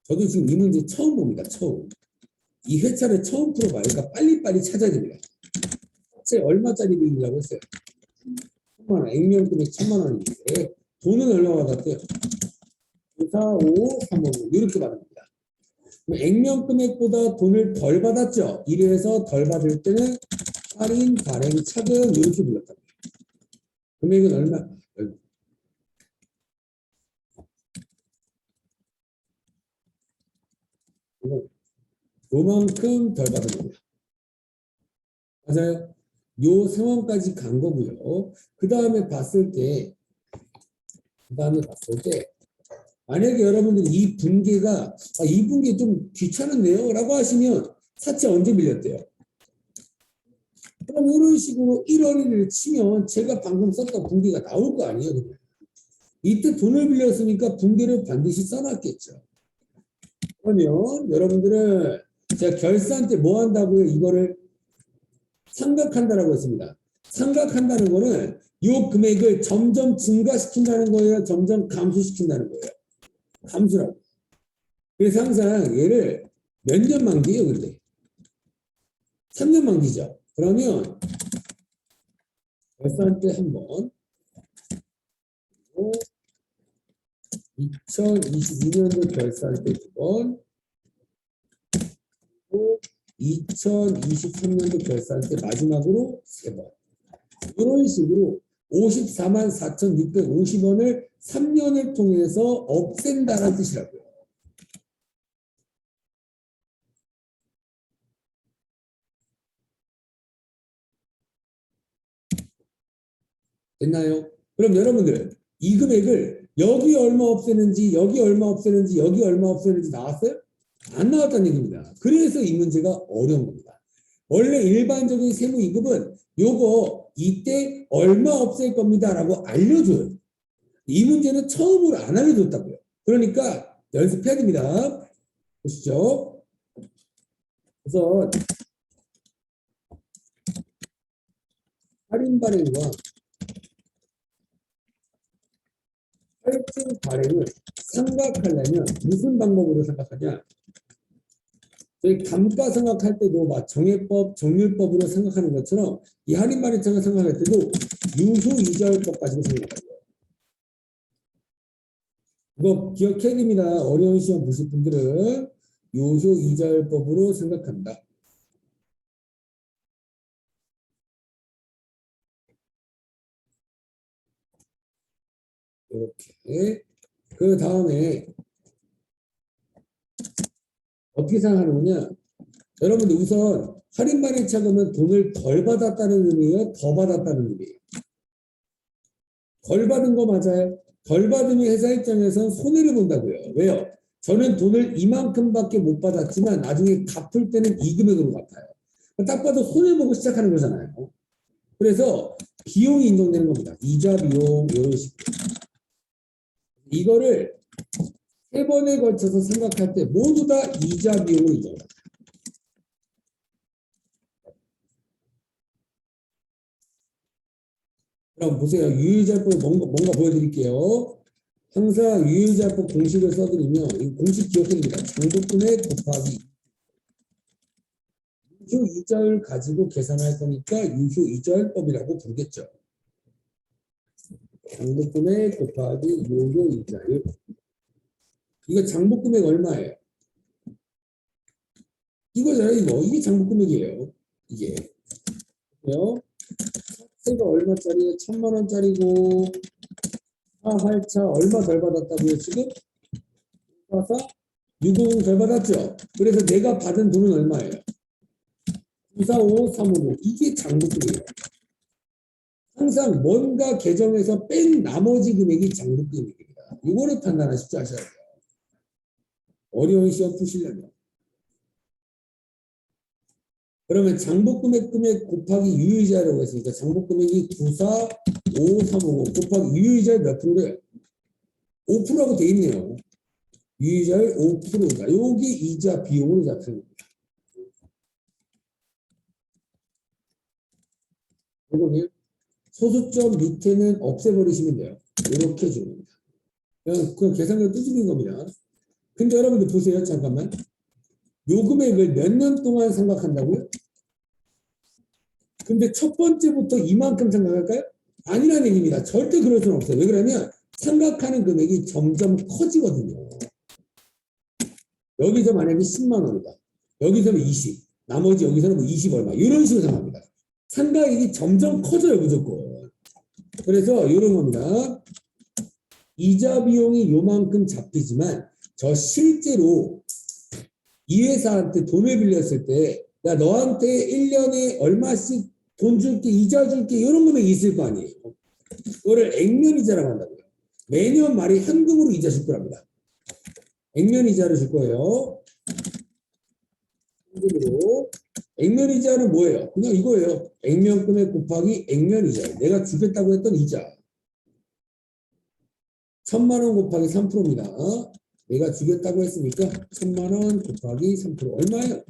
저도 지금 이 문제 처음 봅니다. 처음. 이 회차를 처음 풀어봐니까 빨리빨리 찾아야 됩니다. 사채 얼마짜리 빌리려고 했어요? 1,000만 원. 액면 금액 1,000만 원인데 돈은 얼마 받았대요? 4, 5, 3, 5 이렇게 받습니다. 액면 금액보다 돈을 덜 받았죠. 이래서 덜 받을 때는 할인, 발행, 차금 이렇게 불렀다. 금액은 얼마? 요만큼 덜 받은 겁니다. 맞아요. 요 상황까지 간 거고요. 그 다음에 봤을 때 만약에 여러분들이 이 분기가 이 분기 좀 귀찮은데요? 라고 하시면 사채 언제 빌렸대요? 그럼 이런 식으로 1월 1일 치면 제가 방금 썼던 분기가 나올 거 아니에요? 그냥. 이때 돈을 빌렸으니까 분기를 반드시 써놨겠죠. 그러면 여러분들은 제가 결산 때 뭐 한다고요? 이거를 삼각한다라고 했습니다. 삼각한다는 거는 이 금액을 점점 증가시킨다는 거예요? 점점 감소시킨다는 거예요? 감수라고. 그래서 항상 얘를 몇 년 만기예요, 근데? 3년 만기죠. 그러면 결산 때 한 번, 2022년도 결산 때 두 번, 2023년도 결산 때 마지막으로 세 번. 이런 식으로 54만 4,650원을 3년을 통해서 없앤다는 뜻이라고요. 됐나요? 그럼 여러분들 이 금액을 여기 얼마 없애는지 여기 얼마 없애는지 여기 얼마 없애는지 나왔어요? 안 나왔다는 얘기입니다. 그래서 이 문제가 어려운 겁니다. 원래 일반적인 세무 2급은 요거 이때 얼마 없앨 겁니다 라고 알려줘요. 이 문제는 처음으로 안 알려줬다고요. 그러니까 연습해야 됩니다. 보시죠. 우선 할인 발행과 할증 발행을 생각하려면 무슨 방법으로 생각하냐? 저희 감가상각할 때도 막 정액법, 정률법으로 생각하는 것처럼 이 할인 발행장을 생각할 때도 유효이자율법 가지고 생각해요. 이거 기억해야 됩니다. 어려운 시험 보실 분들은 유효이자율법으로 생각한다. 이렇게. 그 다음에 어떻게 생각하느냐? 여러분들 우선 할인 발행 차금은 돈을 덜 받았다는 의미예요? 더 받았다는 의미예요? 덜 받은 거 맞아요? 덜 받으면 회사 입장에서는 손해를 본다고요. 왜요? 저는 돈을 이만큼밖에 못 받았지만 나중에 갚을 때는 이 금액으로 갚아요. 딱 봐도 손해보고 시작하는 거잖아요. 그래서 비용이 인정되는 겁니다. 이자 비용 이런 식으로. 이거를 세 번에 걸쳐서 생각할 때 모두 다 이자 비용을 인정합니다. 그럼 보세요. 유효이자법 뭔가 보여드릴게요. 항상 유효이자법 공식을 써드리면 이 공식 기억해 줍니다. 장부분의 곱하기 유효 이자율 가지고 계산할 거니까 유효 이자율법이라고 부르겠죠. 장부금액 곱하기 유효 이자율. 이거 장부금액 얼마예요? 이거잖아요, 이거. 이게 장부금액이에요. 이게. 그래요? 세가 얼마짜리? 1,000만 원짜리고, 하할차 얼마 덜 받았다고요, 지금? 봐서 650 덜 받았죠? 그래서 내가 받은 돈은 얼마예요? 945, 355. 이게 장부금이에요. 항상 뭔가 계정에서 뺀 나머지 금액이 장부금액입니다. 이거를 판단하십시오, 하셔야 돼요. 어려운 시험 푸시려면. 그러면 장부금액 곱하기 유효이자라고 했으니까 장부금액이 94, 5, 355 곱하기 유효이자 몇 프로래요? 5%라고 돼 있네요. 유효이자율 5%다. 여기 이자 비용으로 잡히는 겁니다. 이거는 소수점 밑에는 없애버리시면 돼요. 이렇게 주는 겁니다. 그냥 계산기로 두드리는 겁니다. 근데 여러분들 보세요. 잠깐만. 요 금액을 몇 년 동안 생각한다고요? 근데 첫 번째부터 이만큼 생각할까요? 아니라는 얘기입니다. 절대 그럴 수는 없어요. 왜 그러냐면 생각하는 금액이 점점 커지거든요. 여기서 만약에 10만 원이다. 여기서는 20. 나머지 여기서는 뭐 20 얼마. 이런 식으로 생각합니다. 상가액이 점점 커져요. 무조건. 그래서 이런 겁니다. 이자 비용이 요만큼 잡히지만 저 실제로 이 회사한테 돈을 빌렸을 때 나 너한테 1년에 얼마씩 돈 줄게, 이자 줄게 이런 금액이 있을 거 아니에요. 그거를 액면이자라고 한다고요. 매년 말이 현금으로 이자 줄 거랍니다. 액면이자를 줄 거예요. 현금으로. 액면이자는 뭐예요? 그냥 이거예요. 액면금액 곱하기 액면이자. 내가 주겠다고 했던 이자. 1,000만 원 곱하기 3%입니다. 내가 주겠다고 했으니까 1,000만 원 곱하기 3% 얼마예요?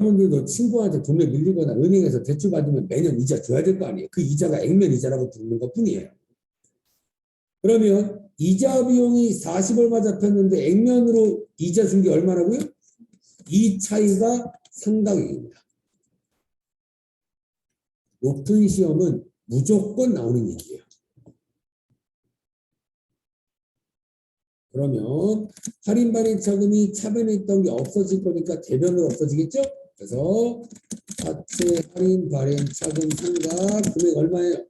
여러분들도 친구한테 돈을 빌리거나 은행에서 대출 받으면 매년 이자 줘야 될 거 아니에요. 그 이자가 액면 이자라고 부르는 것 뿐이에요. 그러면 이자 비용이 40 얼마 잡혔는데 액면으로 이자 준 게 얼마라고요? 이 차이가 상당입니다. 높은 시험은 무조건 나오는 얘기예요. 그러면 할인 발행 차금이 차변에 있던 게 없어질 거니까 대변으로 없어지겠죠? 그래서 자체 할인 발행 차금 상가 금액 얼마예요?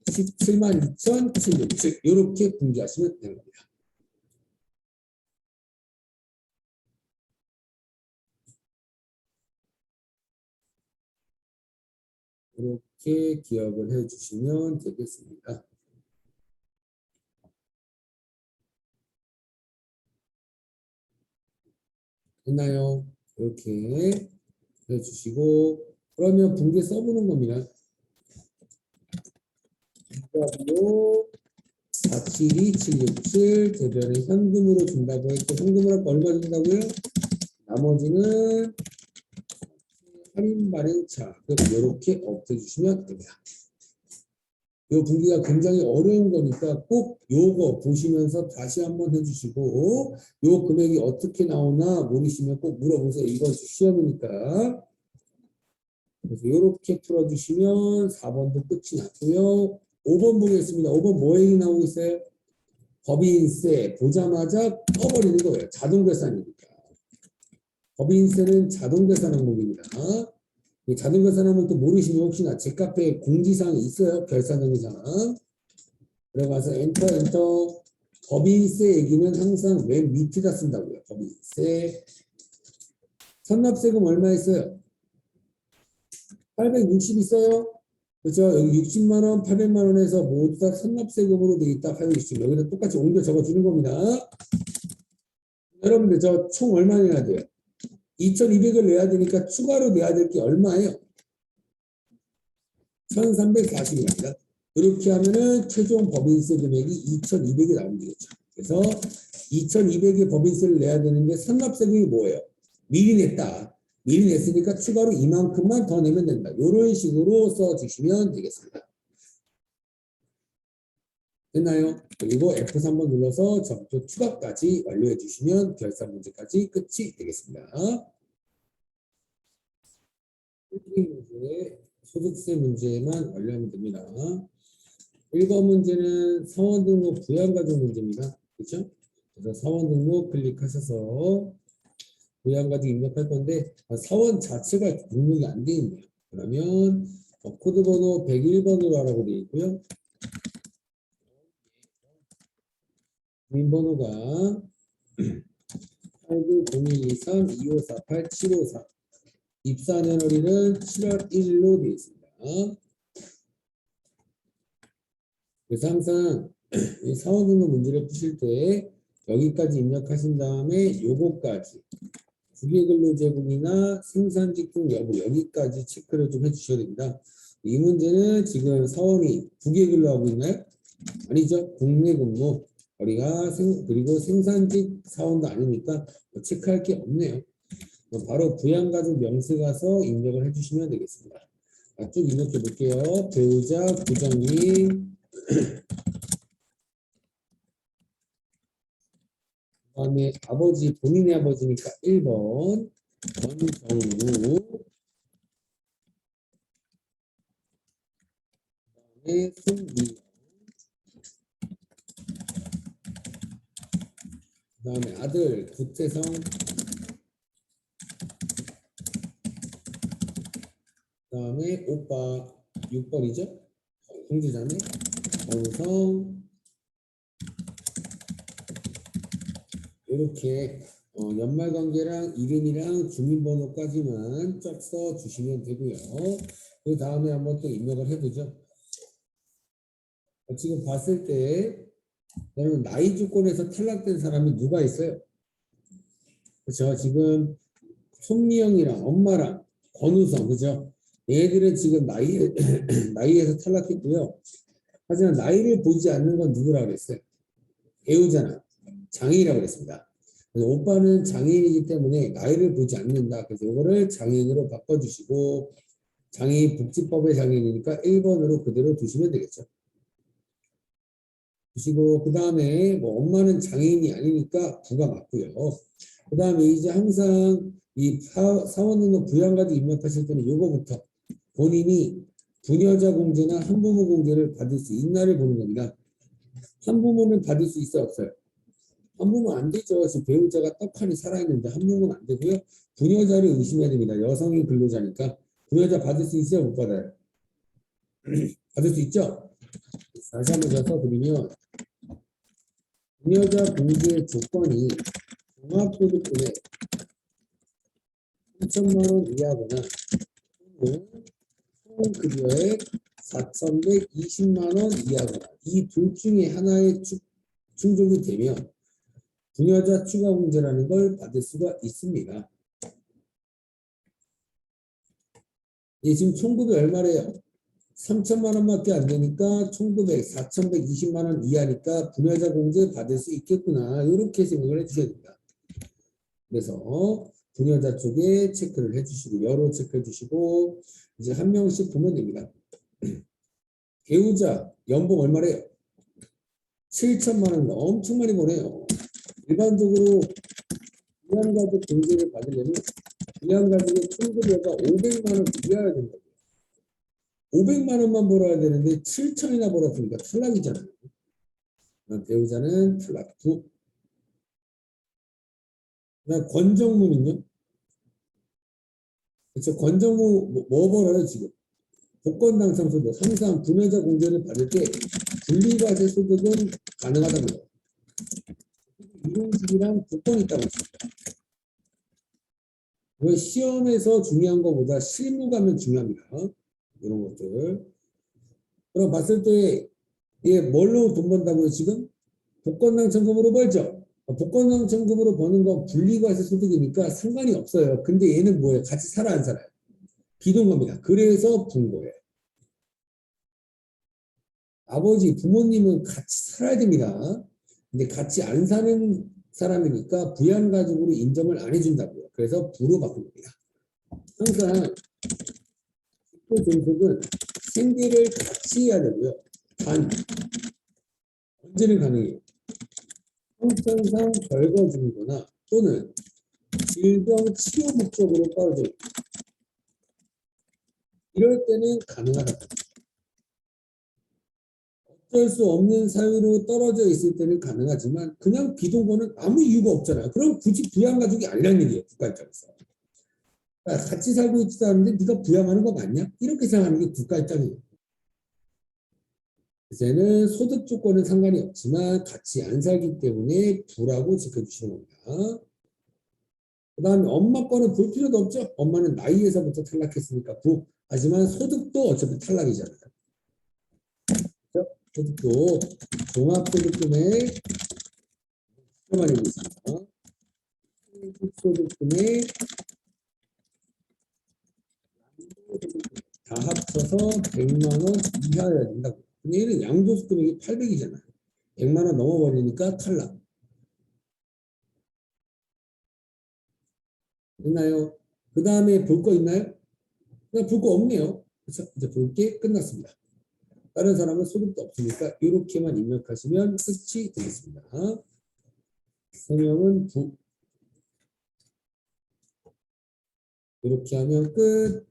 17만 2,767 이렇게 분기하시면 되는 겁니다. 이렇게 기억을 해주시면 되겠습니다. 됐나요? 이렇게 해주시고 그러면 분기 써보는 겁니다. 이자비용 472,767 대변에 현금으로 준다고 했고 현금으로 얼마 준다고요? 나머지는 할인 발행차 이렇게 없애주시면 됩니다. 이 분기가 굉장히 어려운 거니까 꼭 요거 보시면서 다시 한번 해주시고 요 금액이 어떻게 나오나 모르시면 꼭 물어보세요. 이건 시험이니까. 그래서 이렇게 풀어주시면 4번도 끝이 났고요. 5번 보겠습니다. 5번 뭐 얘기 나오고 있어요? 법인세 보자마자 꺼버리는 거예요. 자동계산이니까. 법인세는 자동계산 항목입니다. 자동계산 항목 또 모르시면 혹시나 제 카페에 공지사항이 있어요. 결산정지사항. 들어가서 엔터 법인세 얘기는 항상 맨 밑에다 쓴다고요. 법인세. 선납세금 얼마 있어요? 860 있어요. 그렇죠? 여기 60만 원, 800만 원에서 모두 다 선납세금으로 되어 있다. 860. 여기다 똑같이 옮겨 적어주는 겁니다. 여러분들 저 총 얼마 내야 돼요? 2,200을 내야 되니까 추가로 내야 될 게 얼마예요? 1,340입니다. 이렇게 하면은 최종 법인세 금액이 2,200이 나오면 되겠죠. 그래서 2,200의 법인세를 내야 되는데 선납세금이 뭐예요? 미리 냈다. 미리 냈으니까 추가로 이만큼만 더 내면 된다. 이런 식으로 써주시면 되겠습니다. 됐나요? 그리고 F3번 눌러서 점표 추가까지 완료해 주시면 결산 문제까지 끝이 되겠습니다. 문제, 소득세 문제만 완료하면 됩니다. 1번 문제는 사원 등록 부양가족 문제입니다. 그렇죠? 그래서 사원 등록 클릭하셔서 부양가족 입력할 건데 사원 자체가 등록이 안 돼 있네요. 그러면 코드 번호 101번으로 하라고 되어 있고요. 주민번호가 89012325487554 입사 년월일은 7월 1일로 되어 있습니다. 그래서 항상 이 사원 등록 문제를 푸실 때 여기까지 입력하신 다음에 요거까지 국외근로제국이나 생산직종 여부 여기까지 체크를 좀 해주셔야 됩니다. 이 문제는 지금 사원이 국외근로하고 있나요? 아니죠. 국내근무 그리고 생산직 사원도 아니니까 뭐 체크할 게 없네요. 바로 부양가족 명세 가서 입력을 해주시면 되겠습니다. 쭉 입력해 볼게요. 배우자, 부장님, 그다음에 아버지, 본인의 아버지니까 1번 권정우, 그다음에 송미, 그다음에 아들 구태성, 그다음에 오빠 6번이죠. 형제자매 권성. 이렇게 연말관계랑 이름이랑 주민번호까지만 쫙 써주시면 되고요. 그 다음에 한번 또 입력을 해보죠. 지금 봤을 때 여러분 나이 조건에서 탈락된 사람이 누가 있어요? 그렇죠. 지금 손미영이랑 엄마랑 권우성, 그죠? 얘들은 지금 나이에서 탈락했고요. 하지만 나이를 보지 않는 건 누구라 그랬어요? 배우잖아. 장애인이라고 그랬습니다. 그래서 오빠는 장애인이기 때문에 나이를 보지 않는다. 그래서 이거를 장애인으로 바꿔주시고 장애인 복지법의 장애인이니까 1번으로 그대로 두시면 되겠죠. 두시고 그 다음에 뭐 엄마는 장애인이 아니니까 부가 맞고요. 그 다음에 이제 항상 이 사원등록 부양가족 입력하실 때는 요거부터 본인이 부녀자 공제나 한부모 공제를 받을 수 있나를 보는 겁니다. 한부모는 받을 수 있어요, 없어요? 한부모 안 되죠. 지금 배우자가 떡하니 살아있는데 한부모는 안 되고요. 부녀자를 의심해야 됩니다. 여성이 근로자니까. 부녀자 받을 수 있어요? 못 받아요? 받을 수 있죠? 다시 한번 더 써드리면 부녀자 공제의 조건이 종합소득금의 3천만 원 이하거나 총급여의 4,120만 원 이하거나 이 둘 중에 하나에 충족이 되면 부녀자 추가 공제라는 걸 받을 수가 있습니다. 예, 지금 총급이 얼마래요? 3천만 원밖에 안 되니까 총급액 4,120만 원 이하니까 부녀자 공제 받을 수 있겠구나. 이렇게 생각을 해주셔야 됩니다. 그래서 부녀자 쪽에 체크를 해주시고 여로 체크해 주시고 이제 한 명씩 보면 됩니다. 배우자 연봉 얼마래요? 7천만 원 엄청 많이 보내요. 일반적으로 부양가족 공제를 받으려면 부양가족의 총급여가 500만 원 이하야 된다고요. 500만 원만 벌어야 되는데 7천이나 벌었으니까 탈락이잖아요. 배우자는 탈락 9. 그다음 권정무는요? 그렇죠. 권정무 뭐 벌어요 지금? 복권 당첨 소득. 항상 부녀자 공제를 받을 때 분리과세 소득은 가능하다고요. 이동식이랑 복권이 있다고 했습니다. 왜 시험에서 중요한 것보다 실무가면 중요합니다. 이런 것들. 그럼 봤을 때 얘 뭘로 돈 번다고요 지금? 복권 당첨금으로 벌죠. 복권 당첨금으로 버는 건 분리과세 소득이니까 상관이 없어요. 근데 얘는 뭐예요? 같이 살아 안 살아요? 비동거입니다. 그래서 분 거예요. 아버지, 부모님은 같이 살아야 됩니다. 근데 같이 안 사는 사람이니까 부양가족으로 인정을 안 해준다고요. 그래서 부로 바꾼 겁니다. 항상 직도 존속은 생계를 같이 해야 되고요. 단 언제는 가능해요? 형편상 별거 중이거나 또는 질병 치료 목적으로 떨어져 있고 이럴 때는 가능하다. 어쩔 수 없는 사유로 떨어져 있을 때는 가능하지만 그냥 비동거는 아무 이유가 없잖아요. 그럼 굳이 부양가족이 아니라는 얘기예요. 국가 입장에서. 같이 살고 있지도 않는데 네가 부양하는 거 맞냐? 이렇게 생각하는 게 국가 입장이에요. 이제는 소득 조건은 상관이 없지만 같이 안 살기 때문에 부라고 지켜주시는 겁니다. 그 다음에 엄마 거는 볼 필요도 없죠. 엄마는 나이에서부터 탈락했으니까 부. 하지만 소득도 어차피 탈락이잖아요. 그렇죠? 소득도 종합소득금액 많이 있습니다. 소득금액 다 합쳐서 100만 원 이하여야 된다고. 근데 얘는 양도소 금액이 800이잖아요. 100만 원 넘어버리니까 탈락. 있나요? 그 다음에 볼 거 있나요? 그냥 볼 거 없네요. 그렇죠? 이제 볼 게 끝났습니다. 다른 사람은 소득도 없으니까 이렇게만 입력하시면 끝이 되겠습니다. 설명은 부. 이렇게 하면 끝.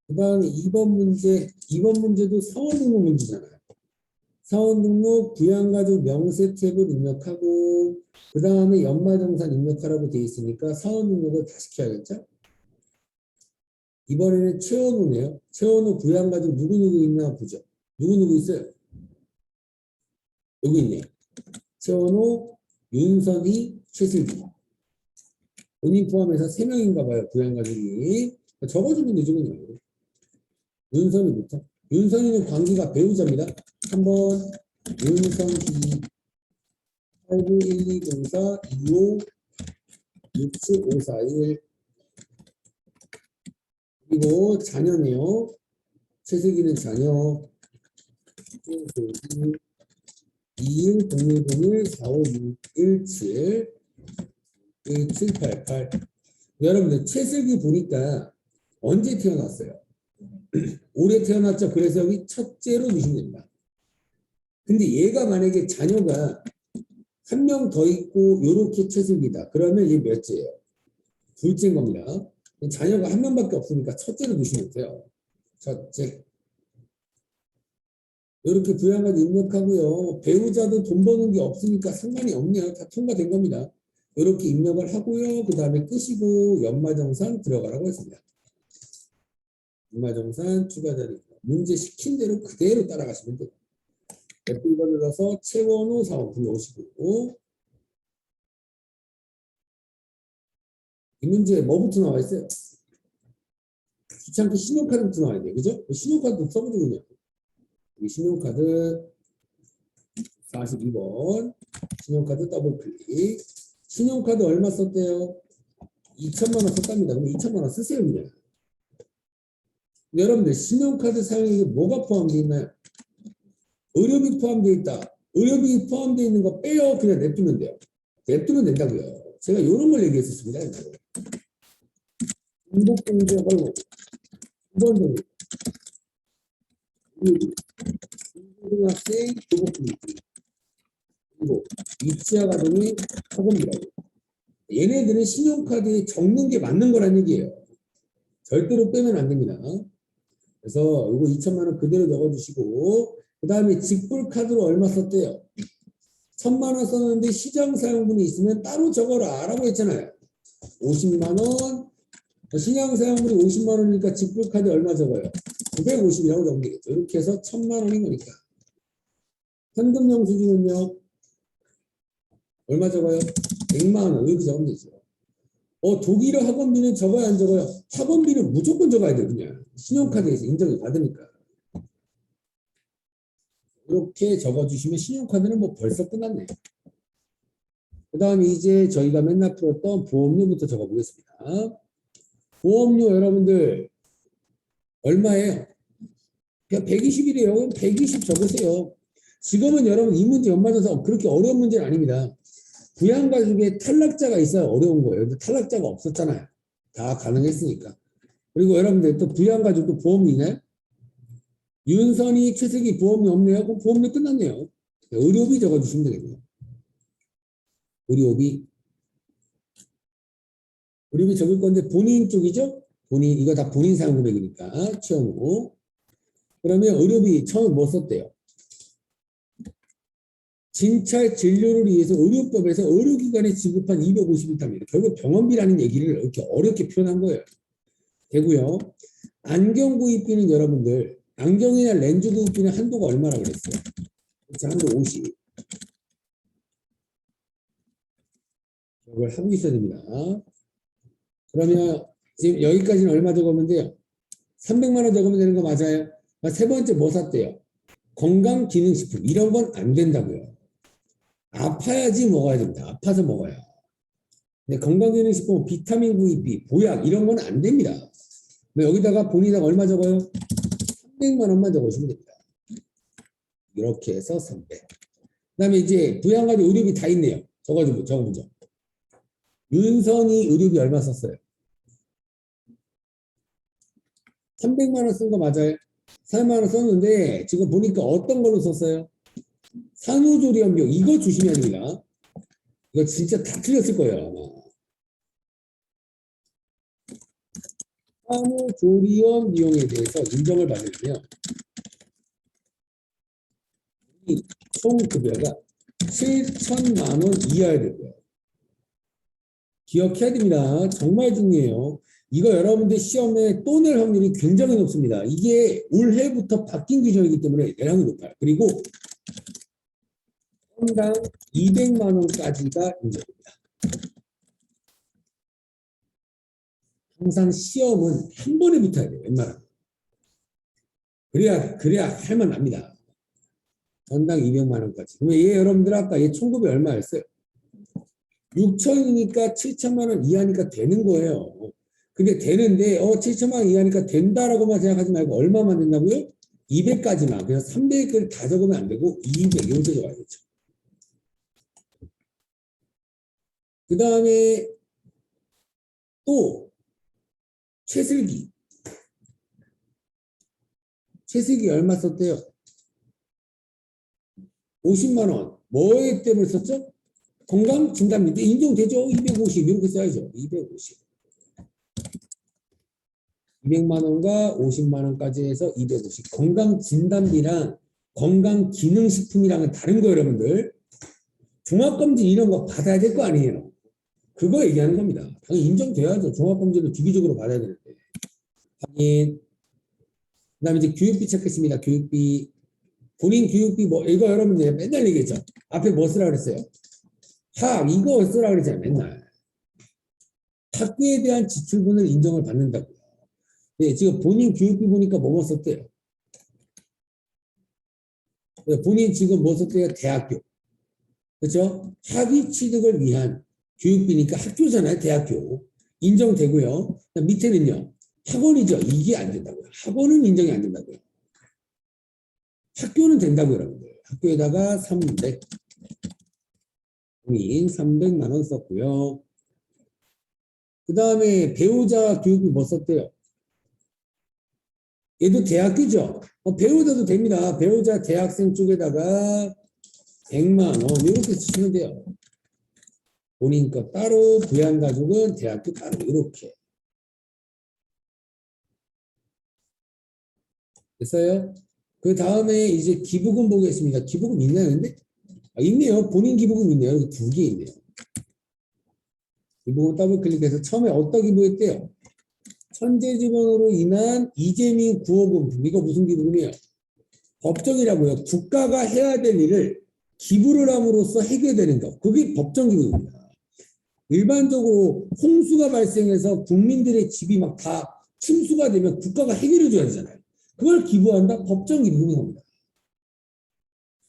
그 다음에 2번 문제. 2번 문제도 사원등록 문제잖아요. 사원등록 부양가족 명세 탭을 입력하고 그 다음에 연말정산 입력하라고 되어 있으니까 사원등록을 다 시켜야겠죠? 이번에는 최원호네요. 최원호 부양가족 누구누구 있나 보죠. 누구누구 있어요? 여기 있네요. 최원호, 윤선희, 최슬기. 본인 포함해서 3명인가 봐요. 부양가족이. 적어주면 되죠. 윤선희부터. 윤선희는 관계가 배우자입니다. 한번 윤선희 891204 25 67541 그리고 자녀네요. 최슬기는 자녀 2101 4517 1788 여러분들 최슬기 보니까 언제 태어났어요? 올해 태어났죠. 그래서 여기 첫째로 넣으시면 됩니다. 근데 얘가 만약에 자녀가 한 명 더 있고 요렇게 최슬기다. 그러면 얘 몇째예요? 둘째인 겁니다. 자녀가 한 명밖에 없으니까 첫째로 넣으시면 돼요. 첫째. 이렇게 부양까지 입력하고요. 배우자도 돈 버는 게 없으니까 상관이 없네요. 다 통과된 겁니다. 이렇게 입력을 하고요. 그 다음에 끄시고 연말정산 들어가라고 했습니다. 연말정산 추가 자료. 문제 시킨 대로 그대로 따라가시면 돼요. F1번 눌러서 최원호 사원 불러오시고 이 문제에 뭐부터 나와 있어요? 귀찮게 신용카드부터 나와야 돼요. 그죠? 신용카드 써보죠 그냥. 이 신용카드 42번 신용카드 더블 클릭. 신용카드 얼마 썼대요? 2천만 원 썼답니다. 그럼 2천만 원 쓰세요 그냥. 여러분들 신용카드 사용에 뭐가 포함되어 있나요? 의료비 포함되어 있다. 의료비 포함되어 있는 거 빼요. 그냥 냅두면 돼요. 냅두면 된다고요. 제가 이런 걸 얘기했었습니다. 중복공제 걸고 2번 정도 고등학생 교복비 그리고 위치아가동의 학원비라고. 얘네들은 신용카드에 적는 게 맞는 거란 얘기예요. 절대로 빼면 안 됩니다. 그래서 이거 2천만 원 그대로 적어주시고 그 다음에 직불카드로 얼마 썼대요? 1,000만 원 썼는데 시장 사용분이 있으면 따로 적어라 라고 했잖아요. 50만 원 시장 사용분이 50만 원이니까 직불카드 얼마 적어요? 950이라고 적으면 되겠죠. 이렇게 해서 1,000만 원인 거니까. 현금 영수증은요? 얼마 적어요? 100만 원 이렇게 적으면 되죠. 독일어 학원비는 적어요 안 적어요? 학원비는 무조건 적어야 돼요. 그냥 신용카드에서 인정을 받으니까. 이렇게 적어주시면 신용카드는 뭐 벌써 끝났네요. 그 다음에 이제 저희가 맨날 풀었던 보험료부터 적어보겠습니다. 보험료 여러분들 얼마예요? 그냥 120이래요. 120 적으세요. 지금은 여러분 이 문제 연말져서 그렇게 어려운 문제는 아닙니다. 부양가족에 탈락자가 있어야 어려운 거예요. 근데 탈락자가 없었잖아요. 다 가능했으니까. 그리고 여러분들 또 부양가족도 보험이 있나요? 윤선이 최슬기 보험료 없네요. 그럼 보험료 끝났네요. 의료비 적어주시면 되겠네요. 의료비 적을 건데 본인 쪽이죠? 본인 이거 다 본인 사용 금액이니까 취업으로. 그러면 의료비 처음 뭐 썼대요? 진찰 진료를 위해서 의료법에서 의료기관에 지급한 250일답니다. 결국 병원비라는 얘기를 이렇게 어렵게 표현한 거예요. 되고요. 안경 구입비는 여러분들 안경이나 렌즈 구입비는 한도가 얼마나 그랬어요? 한도 50. 이걸 하고 있어야 됩니다. 그러면 지금 여기까지는 얼마 적으면 돼요? 300만 원 적으면 되는 거 맞아요? 세 번째 뭐 샀대요? 건강기능식품 이런 건 안 된다고요. 아파야지 먹어야 됩니다. 아파서 먹어야. 근데 건강기능식품 비타민 구입비, 보약 이런 건 안 됩니다. 여기다가 본인이 얼마 적어요? 300만 원만 적으시면 됩니다. 이렇게 해서 300. 그다음에 이제 부양가족 의료비 다 있네요. 적어보죠. 윤선이 의료비 얼마 썼어요? 300만 원 쓴 거 맞아요? 4만 원 썼는데 지금 보니까 어떤 걸로 썼어요? 산후조리원비용 이거 조심해야 됩니다. 이거 진짜 다 틀렸을 거예요. 아마. 산후조리원 비용에 대해서 인정을 받으려면 이 총급여가 7천만 원 이하야 되고요. 기억해야 됩니다. 정말 중요해요. 이거 여러분들 시험에 또 낼 확률이 굉장히 높습니다. 이게 올해부터 바뀐 규정이기 때문에 낼 확률이 높아요. 그리고 건당 200만 원까지가 인정됩니다. 항상 시험은 한 번에 붙어야 돼요. 웬만하면. 그래야 할만합니다. 건당 200만 원까지. 그러면 얘 여러분들 아까 얘 총급이 얼마였어요? 6천이니까 7천만 원 이하니까 되는 거예요. 근데 되는데 7천만 원 이하니까 된다라고만 생각하지 말고 얼마만 된다고요? 200까지만. 그래서 300을 다 적으면 안 되고 200 이렇게 적어야겠죠. 그 다음에 또 최슬기 얼마 썼대요? 50만 원. 뭐에 때문에 썼죠? 건강 진단비 인정되죠? 250 이렇게 써야죠. 250. 200만 원과 50만 원까지 해서 250. 건강 진단비랑 건강 기능식품이랑은 다른 거예요, 여러분들. 종합검진 이런 거 받아야 될 거 아니에요. 그거 얘기하는 겁니다. 당연히 인정돼야죠. 종합검진을 주기적으로 받아야 되는데. 확인. 그 다음에 이제 교육비 찾겠습니다. 교육비. 본인 교육비 뭐, 이거 여러분들 맨날 얘기했죠. 앞에 뭐 쓰라 그랬어요? 학업, 이거 쓰라 그랬잖아요. 맨날. 학교에 대한 지출분을 인정을 받는다고요. 네, 지금 본인 교육비 보니까 뭐 썼대요? 본인 지금 뭐 썼대요? 대학교. 그렇죠? 학위 취득을 위한 교육비니까 학교잖아요. 대학교. 인정되고요. 밑에는요. 학원이죠. 이게 안 된다고요. 학원은 인정이 안 된다고요. 학교는 된다고요, 여러분들. 학교에다가 300. 본인 300만 원 썼고요. 그 다음에 배우자 교육비 뭐 썼대요? 얘도 대학교죠. 배우자도 됩니다. 배우자 대학생 쪽에다가 100만 원 이렇게 쓰시면 돼요. 본인 거 따로, 부양가족은 대학교 따로 이렇게. 됐어요? 그 다음에 이제 기부금 보겠습니다. 기부금 있나요? 근데? 있네요. 본인 기부금 있네요. 여기 2개 있네요. 기부금 더블 클릭해서 처음에 어떤 기부했대요? 천재지변으로 인한 이재민 구호금. 이거 무슨 기부금이에요? 법정이라고요. 국가가 해야 될 일을 기부를 함으로써 해결되는 것. 그게 법정 기부입니다. 일반적으로 홍수가 발생해서 국민들의 집이 막 다 침수가 되면 국가가 해결해 줘야 되잖아요. 그걸 기부한다? 법정 기부금이 겁니다.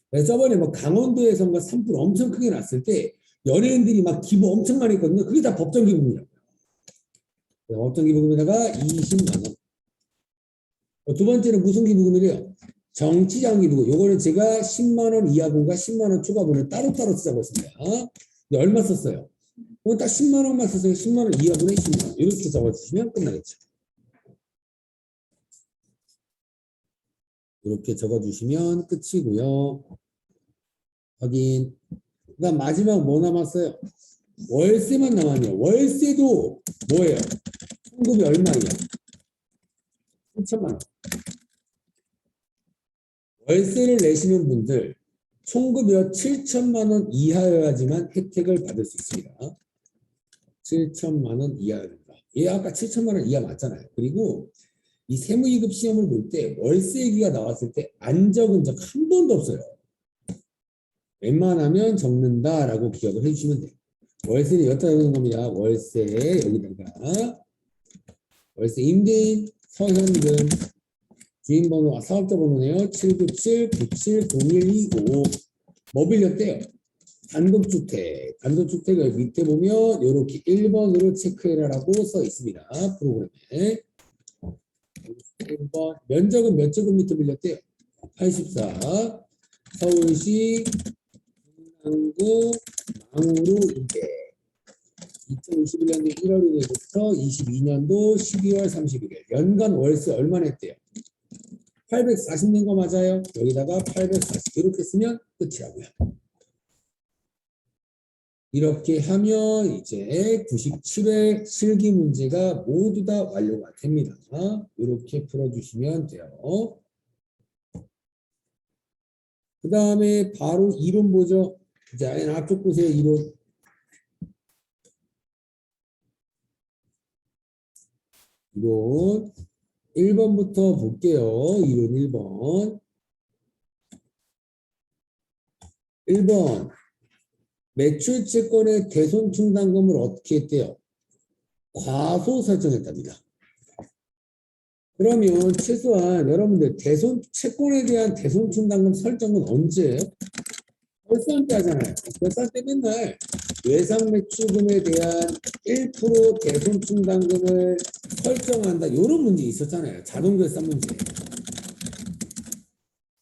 그래서 저번에 뭐 강원도에선가 산불 엄청 크게 났을 때 연예인들이 막 기부 엄청 많이 했거든요. 그게 다 법정 기부금이라고요. 법정 기부금에다가 20만 원. 두 번째는 무슨 기부금이래요? 정치장 기부금. 요거는 제가 10만 원 이하분과 10만 원 추가분을 따로따로 쓰자고 했습니다. 얼마 썼어요? 딱 10만 원만 썼어요. 10만 원 이하분의 10만 원. 이렇게 적어주시면 끝나겠죠. 이렇게 적어주시면 끝이고요. 확인. 그다음 마지막 뭐 남았어요? 월세만 남았네요. 월세도 뭐예요? 청급이 얼마예요? 3천만 원. 월세를 내시는 분들 총급여 7천만 원 이하여야지만 혜택을 받을 수 있습니다. 7천만 원 이하여야 된다. 얘 아까 7천만 원 이하 맞잖아요. 그리고 이 세무이급 시험을 볼 때 월세 얘기가 나왔을 때 안 적은 적 한 번도 없어요. 웬만하면 적는다라고 기억을 해주시면 돼요. 월세는 여기다 적는 겁니다. 월세 여기다가 월세 임대인 서현금 주인번호 사업자 번호네요. 797-970125 뭐 빌렸대요? 단독주택. 단독주택을 밑에 보면 이렇게 1번으로 체크해라라고 써 있습니다. 프로그램에 1번 면적은 몇 제곱미터 빌렸대요? 84. 서울시 중랑구 망우루 임대 2021년도 1월 1일부터 22년도 12월 31일 연간 월세 얼마 냈대요? 840 낸 거 맞아요? 여기다가 840 이렇게 쓰면 끝이라고요. 이렇게 하면 이제 97회 실기 문제가 모두 다 완료가 됩니다. 이렇게 풀어주시면 돼요. 그 다음에 바로 이론 보죠. 자, 앞쪽 보세요. 이론. 이론 1번부터 볼게요. 이론 1번. 1번. 매출채권의 대손충당금을 어떻게 했대요? 과소 설정했답니다. 그러면 최소한 여러분들 채권에 대한 대손충당금 설정은 언제예요? 결산 때 하잖아요. 결산 때 맨날 외상매출금에 대한 1% 대손충당금을 설정한다. 이런 문제 있었잖아요. 자동결산 문제.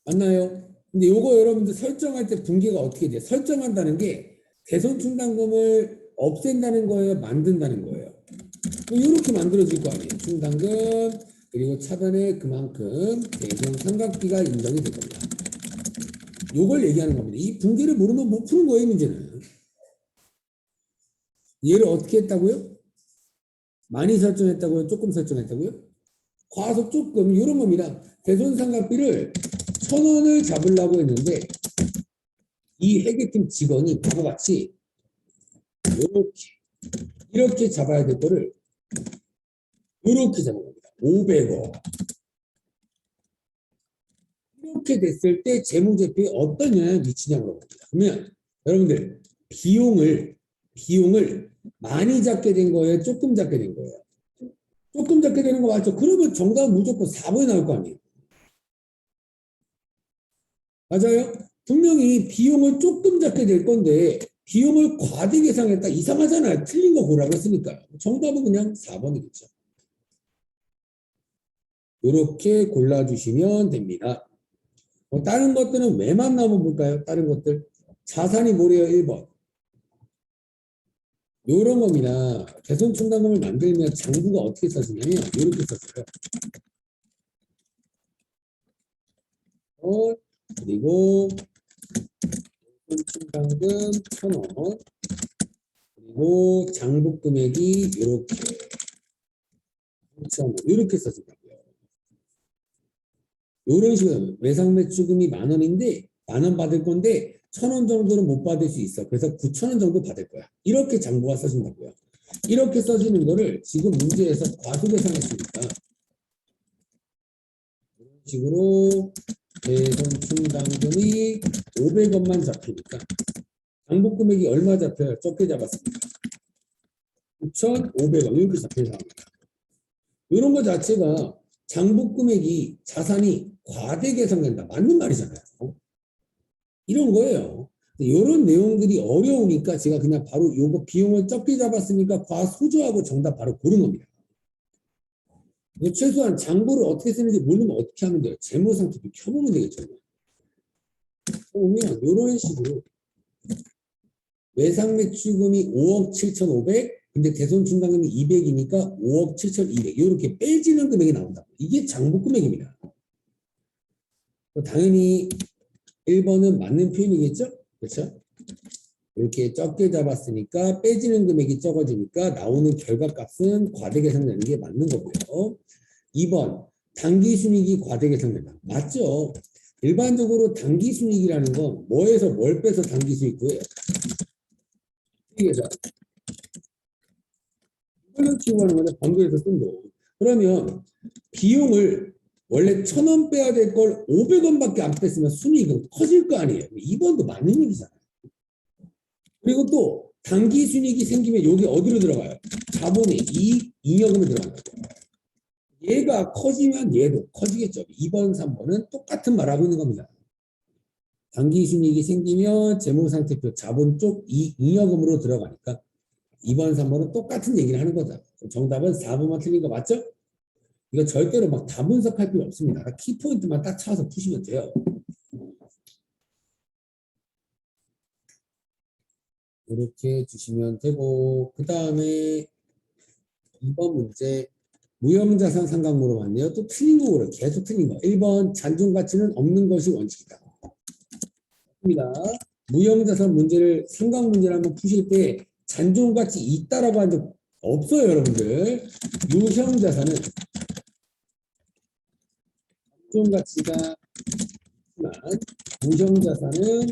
맞나요? 근데 요거 여러분들 설정할 때 분기가 어떻게 돼요? 설정한다는 게 대손충당금을 없앤다는 거예요? 만든다는 거예요? 이렇게 만들어질 거 아니에요? 충당금 그리고 차변에 그만큼 대손 삼각비가 인정이 될 겁니다. 요걸 얘기하는 겁니다. 이 분기를 모르면 못 푸는 거예요, 문제는. 얘를 어떻게 했다고요? 많이 설정했다고요? 조금 설정했다고요? 과소 조금 이런 겁니다. 대손 삼각비를 1,000원을 잡으려고 했는데 이 회계팀 직원이 바보같이 이렇게 잡아야 될 거를 이렇게 잡은 겁니다. 500원. 이렇게 됐을 때 재무제표에 어떤 영향을 미치냐고 봅니다. 그러면 여러분들 비용을 많이 잡게 된 거예요? 조금 잡게 된 거예요? 조금 잡게 되는 거 맞죠? 그러면 정답은 무조건 4번이 나올 거 아니에요? 맞아요? 분명히 비용을 조금 잡게 될 건데 비용을 과대 계산했다 이상하잖아요. 틀린 거 보라고 했으니까. 정답은 그냥 4번이겠죠. 이렇게 골라주시면 됩니다. 다른 것들은 왜만 나오면 볼까요? 다른 것들. 자산이 뭐래요? 1번. 요런 겁니다. 대손충당금을 만들면 장부가 어떻게 써지냐면 이렇게 썼어요. 그리고 대손충당금 1,000원 그리고 장부 금액이 이렇게 3,000원 이렇게 써진다고요. 이런 식으로 외상매출금이 10,000원인데 10,000원 받을 건데 1,000원 정도는 못 받을 수 있어. 그래서 9,000원 정도 받을 거야. 이렇게 장부가 써진다고요. 이렇게 써지는 거를 지금 문제에서 과소계산했으니까 이런 식으로 대손충당금이 500원만 잡히니까 장부 금액이 얼마 잡혀요? 적게 잡았습니다. 9,500원 이렇게 잡혀서 합니다. 이런 거 자체가 장부 금액이 자산이 과대 계산된다. 맞는 말이잖아요. 이런 거예요. 이런 내용들이 어려우니까 제가 그냥 바로 요거 비용을 적게 잡았으니까 과소조하고 정답 바로 고른 겁니다. 최소한 장부를 어떻게 쓰는지 모르면 어떻게 하면 돼요? 재무상태표 켜보면 되겠죠. 보면 이런 식으로 외상매출금이 5억 7,500 근데 대손충당금이 200이니까 5억 7,200 이렇게 빼지는 금액이 나온다. 이게 장부 금액입니다. 당연히 1번은 맞는 표현이겠죠? 그렇죠? 이렇게 적게 잡았으니까 빼지는 금액이 적어지니까 나오는 결과값은 과대계상되는 게 맞는 거고요. 2번 당기순이익이 과대계상된다. 맞죠? 일반적으로 당기순이익이라는 건 뭐에서 뭘 빼서 당기순이익 구해요? 수익에서. 이걸로 치고하는 거는 번거에서 쓴 거. 그러면 비용을 원래 1,000원 빼야 될 걸 500원밖에 안 뺐으면 순이익은 커질 거 아니에요. 2번도 맞는 얘기잖아요. 그리고 또 당기 순이익이 생기면 여기 어디로 들어가요? 자본의 이익, 잉여금에 들어가는 거죠. 얘가 커지면 얘도 커지겠죠. 2번, 3번은 똑같은 말 하고 있는 겁니다. 당기 순이익이 생기면 재무상태표 자본 쪽 잉여금으로 들어가니까 2번, 3번은 똑같은 얘기를 하는 거죠. 정답은 4번만 틀린 거 맞죠? 이거 절대로 막 다 분석할 필요 없습니다. 키포인트만 딱 찾아서 푸시면 돼요. 이렇게 주시면 되고, 그 다음에 2번 문제 무형자산 상각 물어봤네요. 또 틀린 거 그래. 계속 틀린 거. 1번 잔존가치는 없는 것이 원칙이다. 입니다. 무형자산 문제를 상각 문제를 한번 푸실 때 잔존가치 있다라고 한 적 없어요, 여러분들. 유형자산은 잔존가치가 있지만 무형자산은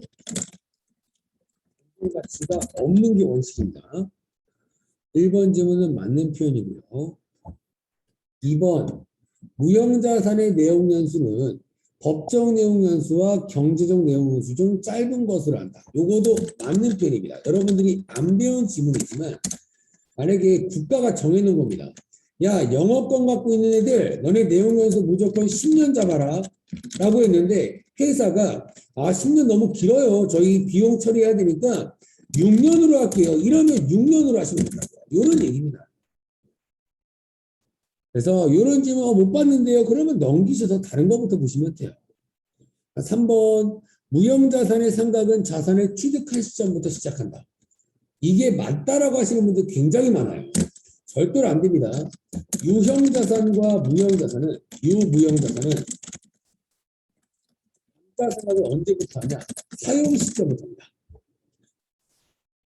잔존가치가 없는 게 원칙입니다. 1번 질문은 맞는 표현이고요. 2번 무형자산의 내용연수는 법정 내용연수와 경제적 내용연수 중 짧은 것으로 한다. 요거도 맞는 표현입니다. 여러분들이 안 배운 지문이지만 만약에 국가가 정해놓은 겁니다. 야, 영업권 갖고 있는 애들 너네 내용연수 무조건 10년 잡아라 라고 했는데 회사가 10년 너무 길어요. 저희 비용 처리해야 되니까 6년으로 할게요. 이러면 6년으로 하시면 된다고요. 이런 얘기입니다. 그래서 이런 질문 못 봤는데요. 그러면 넘기셔서 다른 것부터 보시면 돼요. 3번 무형자산의 상각은 자산을 취득한 시점부터 시작한다. 이게 맞다라고 하시는 분들 굉장히 많아요. 절대로 안 됩니다. 유형자산과 무형자산은 유무형자산은 상각을 언제부터 하냐? 사용 시점부터 합니다.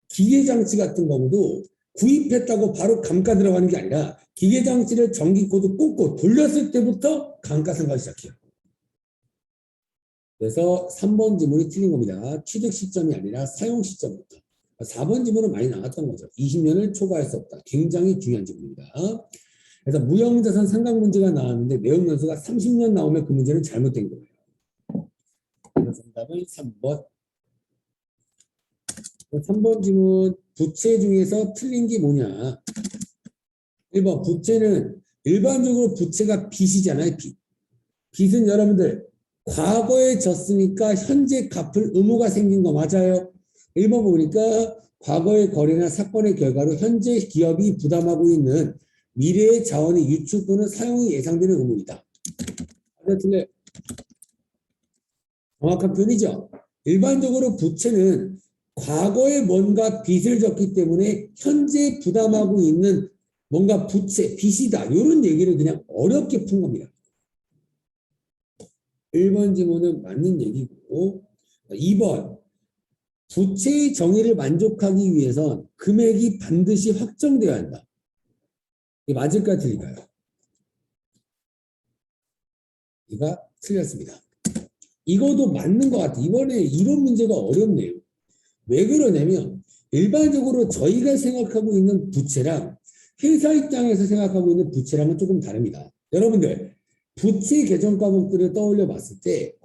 기계장치 같은 경우도 구입했다고 바로 감가 들어가는 게 아니라 기계장치를 전기코드 꽂고 돌렸을 때부터 감가상각을 시작해요. 그래서 3번 지문이 틀린 겁니다. 취득 시점이 아니라 사용 시점부터. 4번 지문은 많이 나왔던 거죠. 20년을 초과할 수 없다. 굉장히 중요한 지문입니다. 그래서 무형자산 상각 문제가 나왔는데 내용연수가 30년 나오면 그 문제는 잘못된 거예요. 그래서 정답은 3번. 3번 질문 부채 중에서 틀린 게 뭐냐? 1번 부채는 일반적으로 부채가 빚이잖아요. 빚. 빚은 여러분들 과거에 졌으니까 현재 갚을 의무가 생긴 거 맞아요? 1번 보니까 과거의 거래나 사건의 결과로 현재 기업이 부담하고 있는 미래의 자원의 유출 또는 사용이 예상되는 의무이다. 맞아요, 틀려요? 정확한 표현이죠. 일반적으로 부채는 과거에 뭔가 빚을 졌기 때문에 현재 부담하고 있는 뭔가 부채, 빚이다. 이런 얘기를 그냥 어렵게 푼 겁니다. 1번 질문은 맞는 얘기고 2번 부채의 정의를 만족하기 위해선 금액이 반드시 확정되어야 한다. 이게 맞을까 틀릴까요? 이가 틀렸습니다. 이것도 맞는 것 같아요. 이번에 이런 문제가 어렵네요. 왜 그러냐면 일반적으로 저희가 생각하고 있는 부채랑 회사 입장에서 생각하고 있는 부채랑은 조금 다릅니다. 여러분들 부채 계정 과목들을 떠올려 봤을 때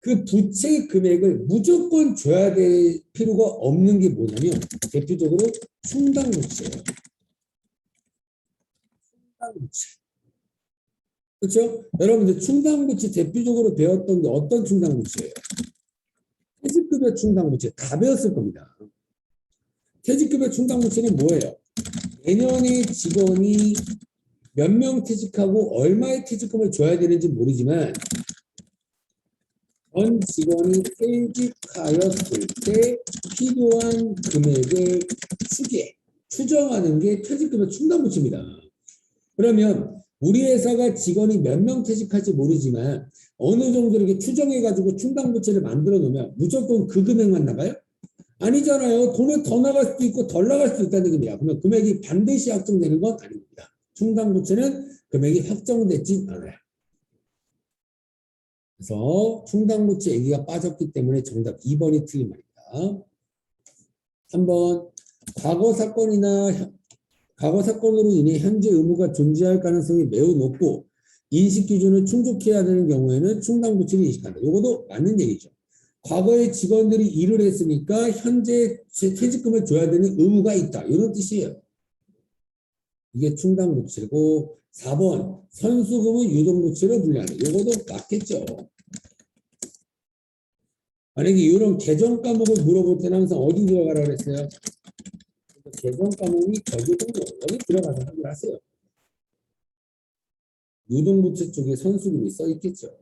그 부채 금액을 무조건 줘야 될 필요가 없는 게 뭐냐면 대표적으로 충당부채예요. 충당부채. 그렇죠? 여러분들 충당부채 대표적으로 배웠던 게 어떤 충당부채예요? 퇴직급여 충당부채 다 배웠을 겁니다. 퇴직급여 충당부채는 뭐예요? 내년에 직원이 몇 명 퇴직하고 얼마의 퇴직금을 줘야 되는지 모르지만 전 직원이 퇴직하였을 때 필요한 금액을 추정하는 게 퇴직급여 충당부채입니다. 그러면 우리 회사가 직원이 몇 명 퇴직할지 모르지만 어느 정도 이렇게 추정해가지고 충당부채를 만들어 놓으면 무조건 그 금액만 나가요? 아니잖아요. 돈이 더 나갈 수도 있고 덜 나갈 수도 있다는 얘기입니다. 그러면 금액이 반드시 확정되는 건 아닙니다. 충당부채는 금액이 확정되지 않아요. 그래서 충당부채 얘기가 빠졌기 때문에 정답 2번이 틀린 말입니다. 3번 과거 사건으로 인해 현재 의무가 존재할 가능성이 매우 높고 인식 기준을 충족해야 되는 경우에는 충당부채를 인식한다. 이것도 맞는 얘기죠. 과거에 직원들이 일을 했으니까 현재 퇴직금을 줘야 되는 의무가 있다. 이런 뜻이에요. 이게 충당부채고 4번 선수금은 유동부채로 분류하는. 이것도 맞겠죠. 만약에 이런 개정 과목을 물어볼 때는 항상 어디 들어가라고 그랬어요? 개정 과목이 저주등록 여기 들어가서 확인하세요. 유동부채 쪽에 선수금이 써 있겠죠.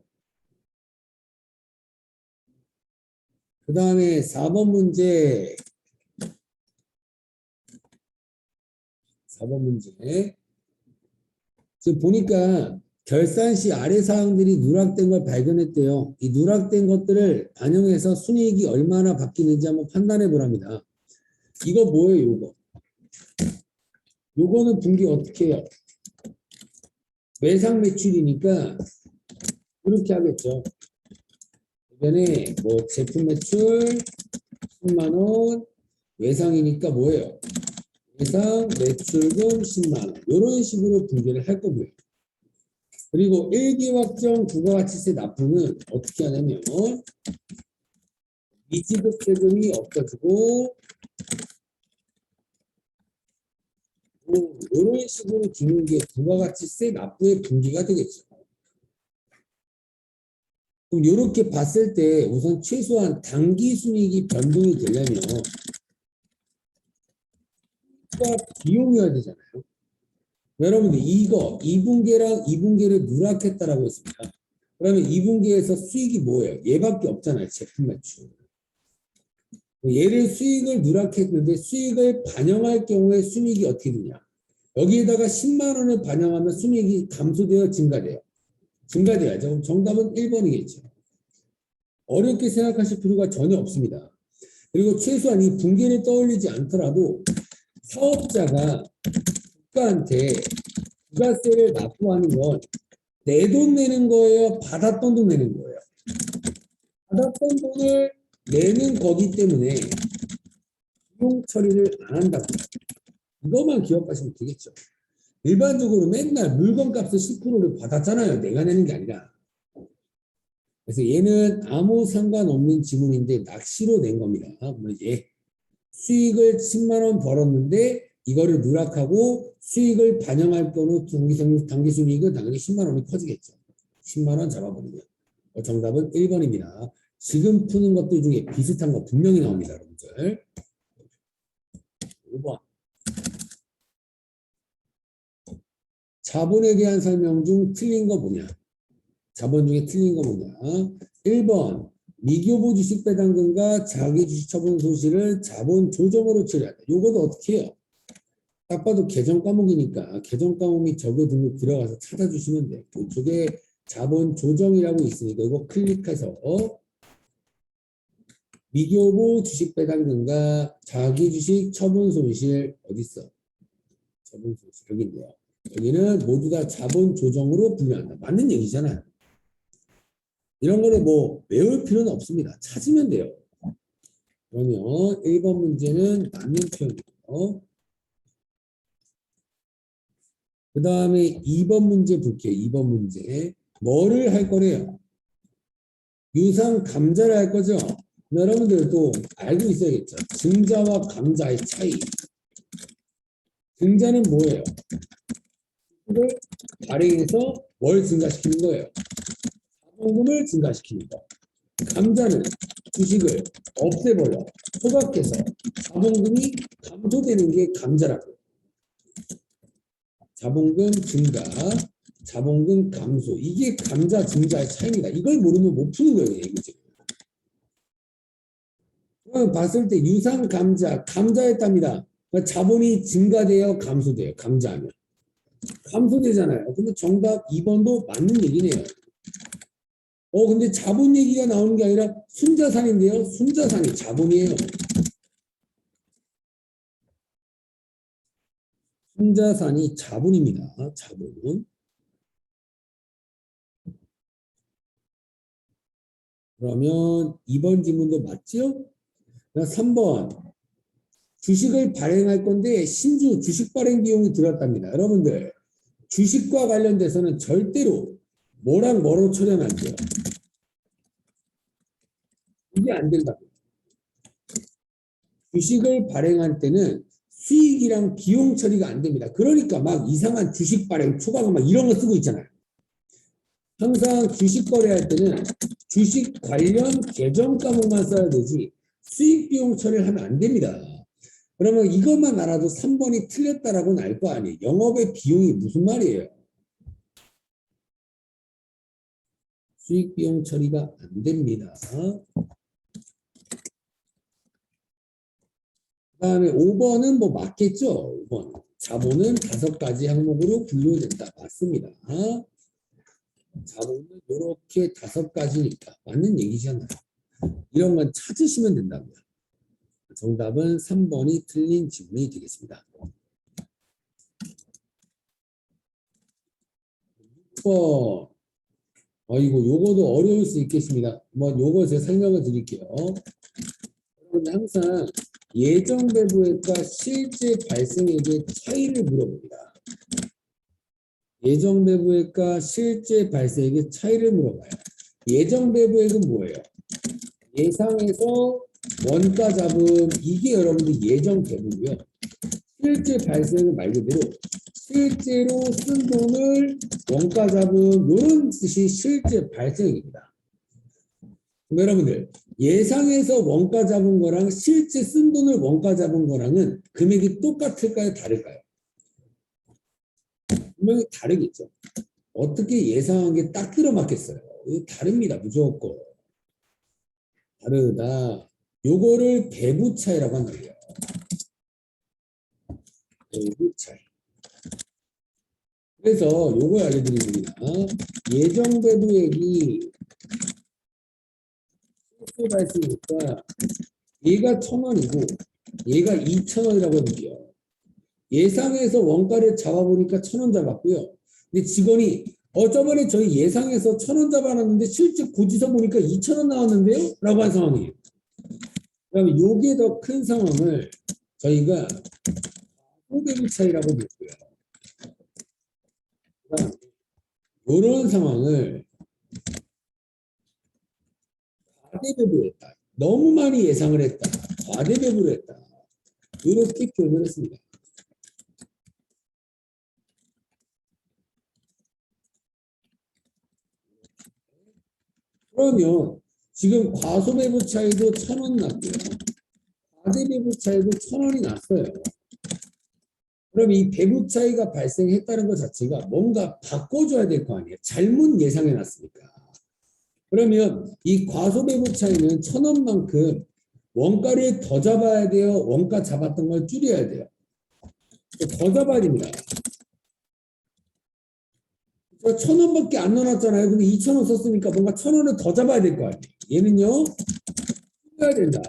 그 다음에 4번 문제. 4번 문제. 지금 보니까 결산 시 아래 사항들이 누락된 걸 발견했대요. 이 누락된 것들을 반영해서 순이익이 얼마나 바뀌는지 한번 판단해 보랍니다. 이거 뭐예요, 이거? 요거는 분기 어떻게 해요? 외상 매출이니까 이렇게 하겠죠. 이번에 뭐 제품 매출 10만 원, 외상이니까 뭐예요? 외상 매출금 10만 원. 이런 식으로 분기를 할 거고요. 그리고 일기확정 부가가치세 납부는 어떻게 하냐면 미지급 세금이 없어지고 이런 식으로 주는 게 부가가치세 납부의 분기가 되겠죠. 그럼 이렇게 봤을 때 우선 최소한 당기순이익이 변동이 되려면 비용이어야 되잖아요. 여러분들 이거 2분기랑 2분기를 누락했다라고 했습니다. 그러면 2분기에서 수익이 뭐예요? 얘밖에 없잖아요. 제품 매출. 얘를 수익을 누락했는데 수익을 반영할 경우에 순이익이 어떻게 되냐? 여기에다가 10만 원을 반영하면 순이익이 감소되어 증가돼요. 증가돼야죠. 그럼 정답은 1번이겠죠. 어렵게 생각하실 필요가 전혀 없습니다. 그리고 최소한 이 분기를 떠올리지 않더라도 사업자가 국가한테 부가세를 납부하는 건 내 돈 내는 거예요? 받았던 돈 내는 거예요? 받았던 돈을 내는 거기 때문에 비용 처리를 안 한다고. 이것만 기억하시면 되겠죠. 일반적으로 맨날 물건값의 10%를 받았잖아요. 내가 내는 게 아니라. 그래서 얘는 아무 상관없는 지문인데 낚시로 낸 겁니다. 얘 수익을 10만 원 벌었는데 이거를 누락하고 수익을 반영할 경우 당기순이익은 당연히 10만 원이 커지겠죠. 10만 원 잡아버리면. 정답은 1번입니다. 지금 푸는 것들 중에 비슷한 거 분명히 나옵니다. 여러분들. 5번. 자본에 대한 설명 중 틀린 거 뭐냐? 자본 중에 틀린 거 뭐냐? 1번. 미교부 주식 배당금과 자기 주식 처분 소실을 자본 조정으로 처리한다. 요것도 어떻게 해요? 딱 봐도 개정 과목이니까 개정 과목이 적어 등록 들어가서 찾아주시면 돼요. 이쪽에 자본 조정이라고 있으니까 이거 클릭해서 미교부 주식 배당금과 자기 주식 처분 손실 어디 있어? 처분 손실 여기 있네요. 여기는 모두 다 자본 조정으로 분류한다. 맞는 얘기잖아요. 이런 거는 뭐 외울 필요는 없습니다. 찾으면 돼요. 그러면 1번 문제는 맞는 표현이고요. 그 다음에 2번 문제 볼게요. 2번 문제. 뭐를 할 거래요? 유상 감자를 할 거죠? 여러분들도 알고 있어야겠죠. 증자와 감자의 차이. 증자는 뭐예요? 이걸 발행해서 뭘 증가시키는 거예요? 자본금을 증가시키는 거. 감자는 주식을 없애버려 소각해서 자본금이 감소되는 게 감자라고. 자본금 증가, 자본금 감소. 이게 감자, 증자의 차이입니다. 이걸 모르면 못 푸는 거예요. 이거지. 그럼 봤을 때 유상 감자, 감자였답니다. 그러니까 자본이 증가돼요, 감소돼요. 감자하면. 감소되잖아요. 근데 정답 2번도 맞는 얘기네요. 근데 자본 얘기가 나오는 게 아니라 순자산인데요. 순자산이 자본이에요. 순자산이 자본입니다. 자본. 그러면 2번 질문도 맞죠? 3번. 주식을 발행할 건데 신주 주식 발행 비용이 들었답니다. 여러분들 주식과 관련돼서는 절대로 뭐랑 뭐로 처리하면 안 돼요. 이게 안 된다. 주식을 발행할 때는 수익이랑 비용 처리가 안 됩니다. 그러니까 막 이상한 주식 발행 초과금 막 이런 거 쓰고 있잖아요. 항상 주식 거래할 때는 주식 관련 계정 과목만 써야 되지 수익 비용 처리를 하면 안 됩니다. 그러면 이것만 알아도 3번이 틀렸다라고는 알 거 아니에요. 영업의 비용이 무슨 말이에요? 수익 비용 처리가 안 됩니다. 그다음에 5번은 뭐 맞겠죠? 5번. 자본은 5가지 항목으로 분류된다. 맞습니다. 자본은 이렇게 5가지니까 맞는 얘기잖아요. 이런 건 찾으시면 된답니다. 정답은 3번이 틀린 질문이 되겠습니다. 6번. 요거도 어려울 수 있겠습니다. 요거 제가 설명을 드릴게요. 여러분 항상 예정 배부액과 실제 발생액의 차이를 물어봅니다. 예정 배부액과 실제 발생액의 차이를 물어봐요. 예정 배부액은 뭐예요? 예상에서 원가 잡음, 이게 여러분들 예정 배부고요. 실제 발생은 말 그대로 실제로 쓴 돈을 원가 잡음, 이런 뜻이 실제 발생입니다. 여러분들 예상해서 원가 잡은 거랑 실제 쓴 돈을 원가 잡은 거랑은 금액이 똑같을까요? 다를까요? 분명히 다르겠죠. 어떻게 예상한 게 딱 들어맞겠어요? 이거 다릅니다. 무조건. 다르다. 요거를 배부 차이라고 한단 말이에요. 배부 차이. 그래서 요걸 알려드립니다. 예정 배부액이 실제 발생이니까 얘가 1,000원이고 얘가 2,000원이라고 해볼게요. 예상해서 원가를 잡아보니까 1,000원 잡았고요. 근데 직원이 저번에 저희 예상해서 1,000원 잡아놨는데 실제 고지서 보니까 2,000원 나왔는데요? 라고 한 상황이에요. 그러면 요게 더 큰 상황을 저희가 호배부 차이라고 부르고요. 이런 상황을 과대배부했다. 너무 많이 예상을 했다. 과대배부를 했다. 이렇게 표현을 했습니다. 그러면 지금 과소배부 차이도 1,000원 났고요. 과대배부 차이도 1,000원이 났어요. 그럼 이 배부 차이가 발생했다는 것 자체가 뭔가 바꿔줘야 될 거 아니에요. 잘못 예상해 놨으니까. 그러면 이 과소배부 차이는 1,000원만큼 원가를 더 잡아야 돼요. 원가 잡았던 걸 줄여야 돼요. 더 잡아야 됩니다. 1,000원밖에 안 넣어놨잖아요. 근데 2,000원 썼으니까 뭔가 1,000원을 더 잡아야 될 거 아니에요. 얘는요, 줄여야 된다.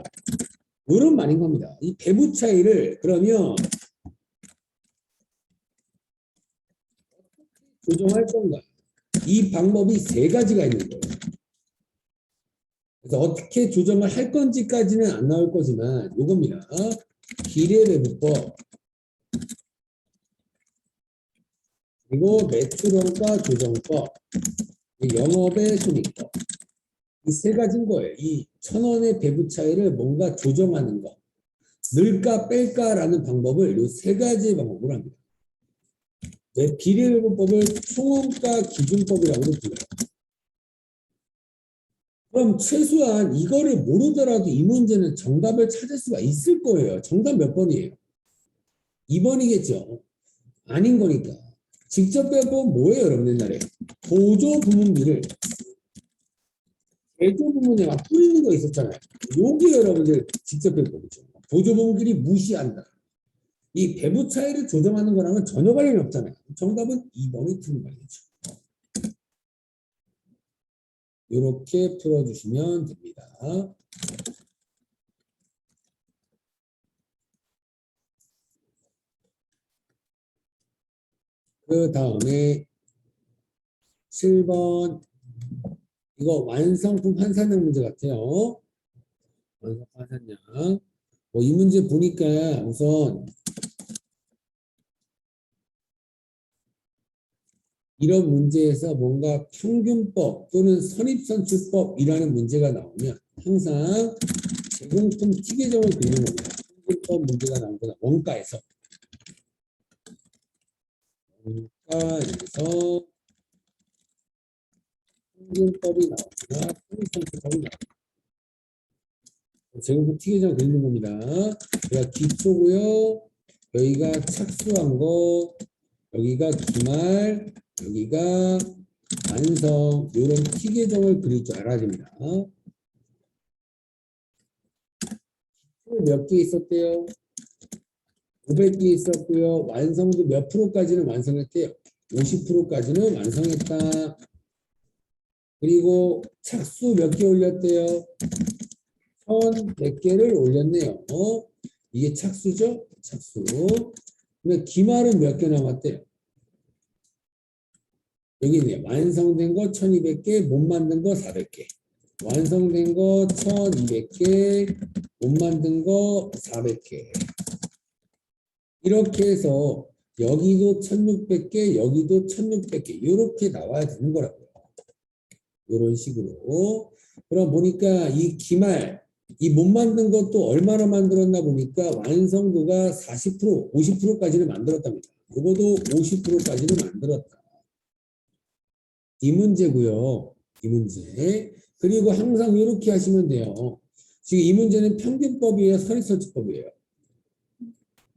이런 말인 겁니다. 이 배부 차이를 그러면 조정할 건가? 이 방법이 3가지가 있는 거예요. 그래서 어떻게 조정을 할 건지까지는 안 나올 거지만 이겁니다. 비례배부법 그리고 매출원가 조정법, 영업의 손익법, 이 3가지인 거예요. 이 1,000원의 배부 차이를 뭔가 조정하는 거, 넣을까 뺄까라는 방법을 이 3가지의 방법으로 합니다. 비례배부법을 총원가 기준법이라고도 불러요. 그럼 최소한 이거를 모르더라도 이 문제는 정답을 찾을 수가 있을 거예요. 정답 몇 번이에요? 2번이겠죠. 아닌 거니까. 직접 배분 뭐예요, 여러분 옛날에? 보조 부문비를 대조 부문에 막 뿌리는 거 있었잖아요. 요게 여러분들 직접 배분이죠. 보조 부문끼리 무시한다. 이 배부 차이를 조정하는 거랑은 전혀 관련이 없잖아요. 정답은 2번이 틀린 말이죠. 이렇게 풀어주시면 됩니다. 그 다음에 7번 이거 완성품 환산량 문제 같아요. 완성품 환산량. 이 문제 보니까 우선 이런 문제에서 뭔가 평균법 또는 선입선출법이라는 문제가 나오면 항상 제공품 티계정을 그리는 겁니다. 평균법 문제가 나오거나 원가에서 평균법이 나오거나 선입선출법이 나옵니다. 제공품 티계정을 그리는 겁니다. 여기가 기초고요. 여기가 착수한 거, 여기가 기말, 여기가 완성, 이런 티계정을 그릴 줄 알아야 됩니다. 몇 개 있었대요? 500개 있었고요. 완성도 몇 프로까지는 완성했대요? 50%까지는 완성했다. 그리고 착수 몇 개 올렸대요? 1100개를 올렸네요. 이게 착수죠? 착수. 근데 기말은 몇 개 남았대요? 여기 있네요. 완성된 거 1200개, 못 만든 거 400개. 완성된 거 1200개, 못 만든 거 400개. 이렇게 해서 여기도 1600개, 여기도 1600개. 이렇게 나와야 되는 거라고요. 이런 식으로. 그럼 보니까 이 기말, 이 못 만든 것도 얼마나 만들었나 보니까 완성도가 40%, 50%까지는 만들었답니다. 이것도 50%까지는 만들었다. 이 문제고요. 이 문제. 그리고 항상 이렇게 하시면 돼요. 지금 이 문제는 평균법이에요? 선입선출법이에요?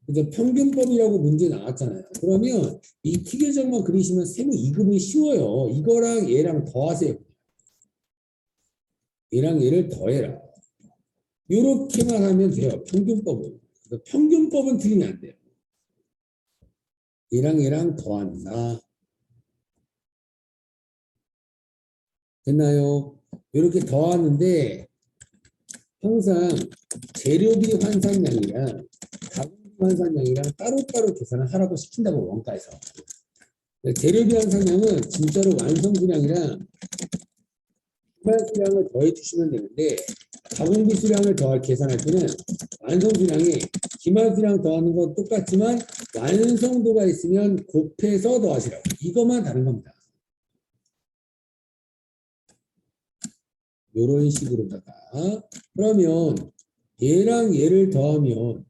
그죠? 평균법이라고 문제 나왔잖아요. 그러면 이 티계정만 그리시면 셈이 2급이 쉬워요. 이거랑 얘랑 더하세요. 얘랑 얘를 더해라. 이렇게만 하면 돼요. 평균법은. 평균법은 틀리면 안 돼요. 얘랑 얘랑 더한다. 됐나요? 이렇게 더하는데 항상 재료비 환산량이랑 가공비 환산량이랑 따로따로 계산을 하라고 시킨다고 원가에서. 재료비 환산량은 진짜로 완성 수량이랑 기말 수량을 더해 주시면 되는데 가공비 수량을 계산할 때는 완성 수량이 기말 수량 더하는 건 똑같지만 완성도가 있으면 곱해서 더하시라고. 이것만 다른 겁니다. 이런 식으로다가 그러면 얘랑 얘를 더하면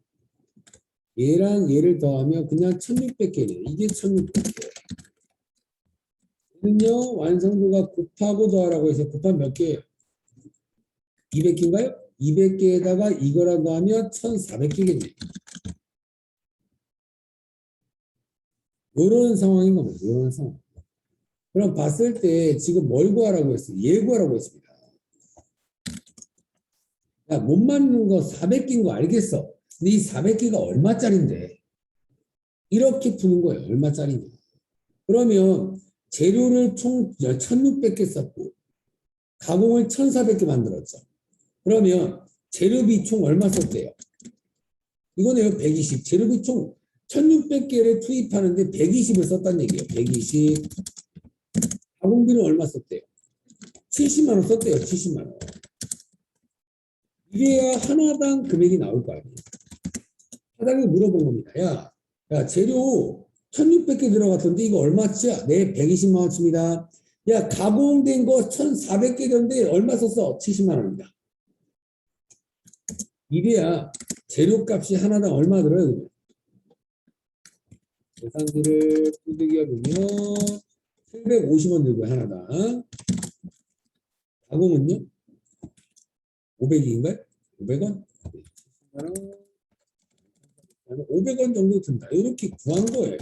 그냥 1600개네요. 이게 1600개. 얘는요 완성도가 곱하고 더하라고 해서 곱하면 몇 개예요? 200개인가요? 200개에다가 이거랑 더하면 1400개겠네요. 이런 상황인 겁니다. 이런 상황. 그럼 봤을 때 지금 뭘 구하라고 했어요? 얘 구하라고 했습니다. 야, 못 맞는 거 400개인 거 알겠어. 근데 이 400개가 얼마짜린데? 이렇게 푸는 거예요. 얼마짜리냐. 그러면 재료를 총 1600개 썼고 가공을 1400개 만들었죠. 그러면 재료비 총 얼마 썼대요? 이거네요. 120. 재료비 총 1600개를 투입하는데 120을 썼다는 얘기예요. 120. 가공비는 얼마 썼대요? 70만 원 썼대요. 70만 원. 이래야 하나당 금액이 나올 거 아니에요. 사장님이 물어본 겁니다. 야, 재료 1600개 들어갔던데 이거 얼마치야? 네, 120만 원치입니다. 야, 가공된 거 1400개 던데 얼마 썼어? 70만 원입니다. 이래야 재료값이 하나당 얼마 들어요? 계산기를 두들겨 보면 750원 들고요. 하나당. 가공은요? 500인가요? 500원? 500원 정도 든다. 이렇게 구한 거예요.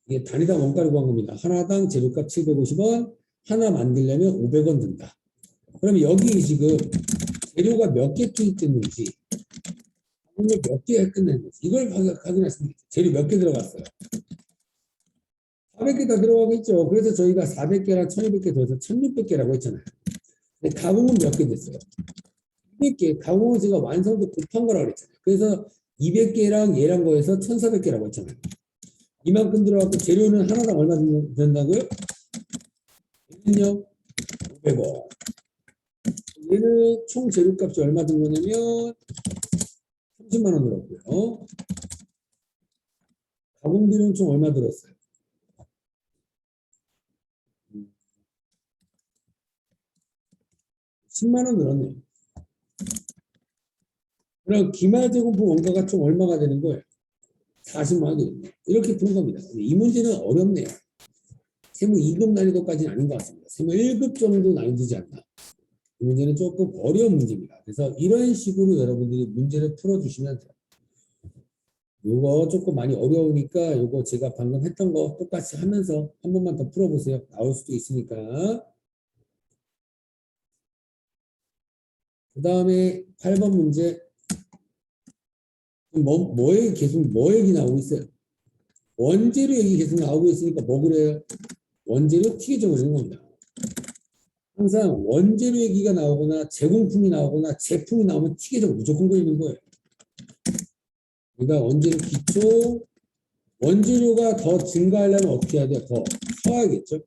이게 단위당 원가를 구한 겁니다. 하나당 재료값 750원, 하나 만들려면 500원 든다. 그럼 여기 지금 재료가 몇 개 투입됐는지, 오늘 몇 개 끝냈는지 이걸 확인했습니다. 재료 몇 개 들어갔어요? 400개 다 들어가겠죠. 그래서 저희가 400개랑 1200개 더해서 1600개라고 했잖아요. 근데 가공은 몇 개 됐어요? 200개. 가공은 제가 완성도 곱한 거라고 그랬잖아요. 그래서 200개랑 얘랑 거해서 1400개라고 했잖아요. 이만큼 들어가고 재료는 하나당 얼마 된다고요? 얘는요? 500원. 얘는 총 재료값이 얼마 든 거냐면 30만 원 들었고요. 가공비는 총 얼마 들었어요? 10만 원 들었네요. 그럼 기말제공품 원가가 총 얼마가 되는 거예요? 40만 원 되겠네요. 이렇게 푼 겁니다. 이 문제는 어렵네요. 세무 2급 난이도까지는 아닌 것 같습니다. 세무 1급 정도 난이도지 않나. 이 문제는 조금 어려운 문제입니다. 그래서 이런 식으로 여러분들이 문제를 풀어주시면 돼요. 요거 조금 많이 어려우니까 요거 제가 방금 했던 거 똑같이 하면서 한 번만 더 풀어보세요. 나올 수도 있으니까. 그 다음에 8번 문제. 뭐 얘기 나오고 있어요? 원재료 얘기 계속 나오고 있으니까 뭐 그래요? 원재료 튀겨져 버리는 겁니다. 항상 원재료 얘기가 나오거나 제공품이 나오거나 제품이 나오면 튀겨져 무조건 걸리는 거예요. 그러니까 원재료 기초, 원재료가 더 증가하려면 어떻게 해야 돼요? 더 사와야겠죠?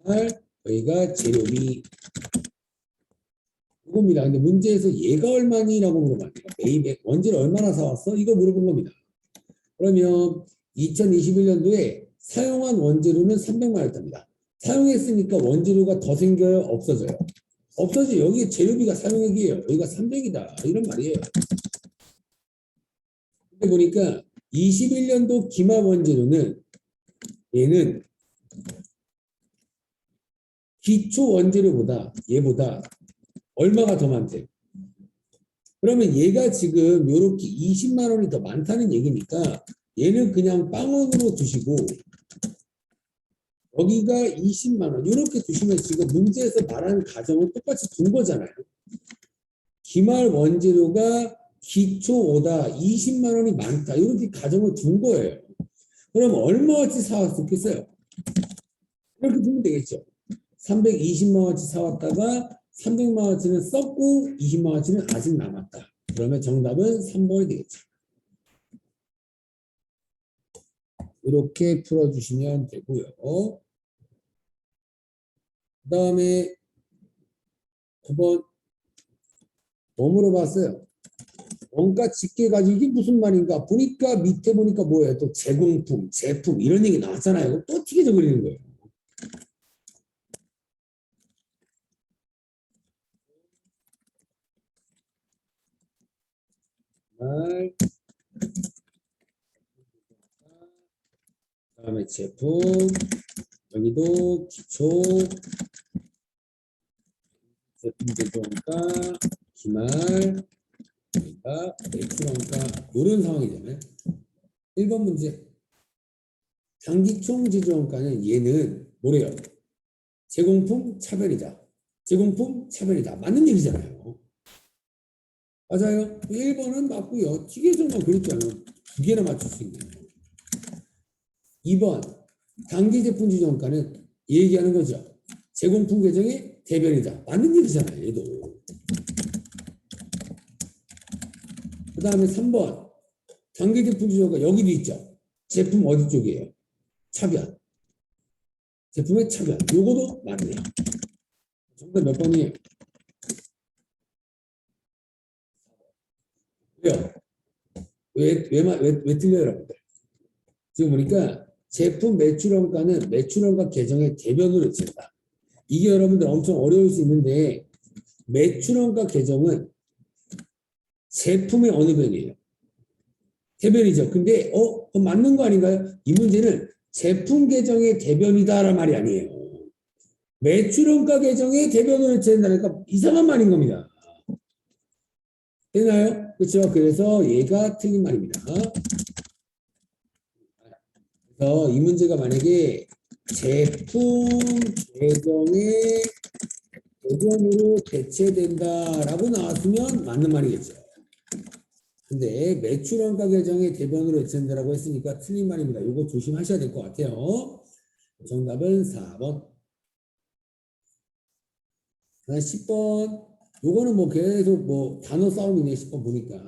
정말 여기가 재료비 이겁니다. 근데 문제에서 얘가 얼마니라고 물어봤네요. A백 원재료 얼마나 사왔어? 이거 물어본 겁니다. 그러면 2021년도에 사용한 원재료는 300만 원이었답니다. 사용했으니까 원재료가 더 생겨요? 없어져요? 없어져. 여기 재료비가 사용액이에요. 여기가 300이다. 이런 말이에요. 근데 보니까 21년도 기말 원재료는 얘는 기초 원재료보다 얘보다 얼마가 더 많대? 그러면 얘가 지금 이렇게 20만 원이 더 많다는 얘기니까 얘는 그냥 빵원으로 두시고 여기가 20만 원 이렇게 두시면 지금 문제에서 말하는 가정을 똑같이 둔 거잖아요. 기말 원재료가 기초보다 20만 원이 많다 이렇게 가정을 둔 거예요. 그럼 얼마어치 사왔었겠어요? 이렇게 두면 되겠죠. 320만 원어치 사왔다가 300만 원어치는 썼고 20만 원어치는 아직 남았다. 그러면 정답은 3번이 되겠죠. 이렇게 풀어주시면 되고요. 그 다음에 9번 뭐 물어봤어요? 원가 집계 가지고 이게 무슨 말인가 보니까 밑에 보니까 뭐예요? 또 제공품, 제품 이런 얘기 나왔잖아요. 또 튀겨져 버리는 거예요. 그 다음에 제품 여기도 기초 제품 제조원가 기말 여기가 매출원가 이런 상황이잖아요. 1번 문제 단기총 제조원가는 얘는 뭐래요? 제공품 차별이다. 제공품 차별이다. 맞는 얘기잖아요. 맞아요. 1번은 맞고요. 튀겨져만 그랬잖아요. 두 개나 맞출 수 있네요. 2번 단기 제품 지정가는 얘기하는 거죠. 제공품 계정의 대변이다. 맞는 얘기잖아요. 얘도. 그 다음에 3번 단기 제품 지정가 여기도 있죠. 제품 어디 쪽이에요? 차변. 제품의 차변. 요거도 맞네요. 정답 몇 번이에요? 왜요? 왜 틀려요, 여러분들? 지금 보니까 제품 매출원가는 매출원가 계정의 대변으로 외친다. 이게 여러분들 엄청 어려울 수 있는데 매출원가 계정은 제품의 어느 변이에요? 대변이죠. 근데 그럼 맞는 거 아닌가요? 이 문제는 제품 계정의 대변이다라는 말이 아니에요. 매출원가 계정의 대변으로 외쳐야 된다니까 이상한 말인 겁니다. 되나요? 그렇죠? 그래서 얘가 틀린 말입니다. 그래서 이 문제가 만약에 제품 계정의 대변으로 대체된다라고 나왔으면 맞는 말이겠죠. 근데 매출원가 계정의 대변으로 대체된다라고 했으니까 틀린 말입니다. 이거 조심하셔야 될 것 같아요. 정답은 4번. 10번. 요거는 뭐 계속 뭐 단어 싸움이네. 10번 보니까.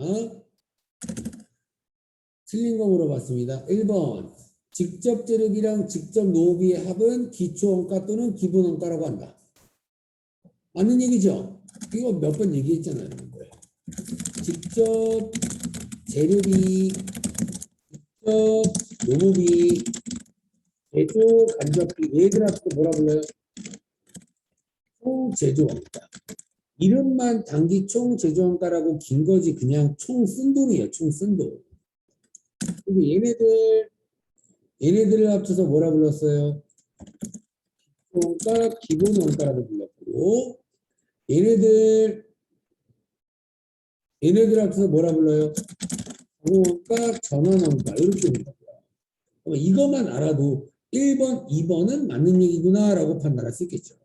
틀린 거 물어봤습니다. 1번. 직접 재료비랑 직접 노비의 합은 기초원가 또는 기본원가라고 한다. 맞는 얘기죠? 이거 몇 번 얘기했잖아요. 직접 재료비, 직접 노무비, 제조 간접비, 얘들한테 뭐라 불러요? 총제조원가. 이름만 단기 총제조원가라고 긴 거지 그냥 총 쓴 돈이에요. 총 쓴 돈. 근데 얘네들을 합쳐서 뭐라 불렀어요? 원가, 기본 원가라고 불렀고 얘네들 합쳐서 뭐라 불러요? 원가, 전환 원가 이렇게 불러요. 이것만 알아도 1번, 2번은 맞는 얘기구나 라고 판단할 수 있겠죠.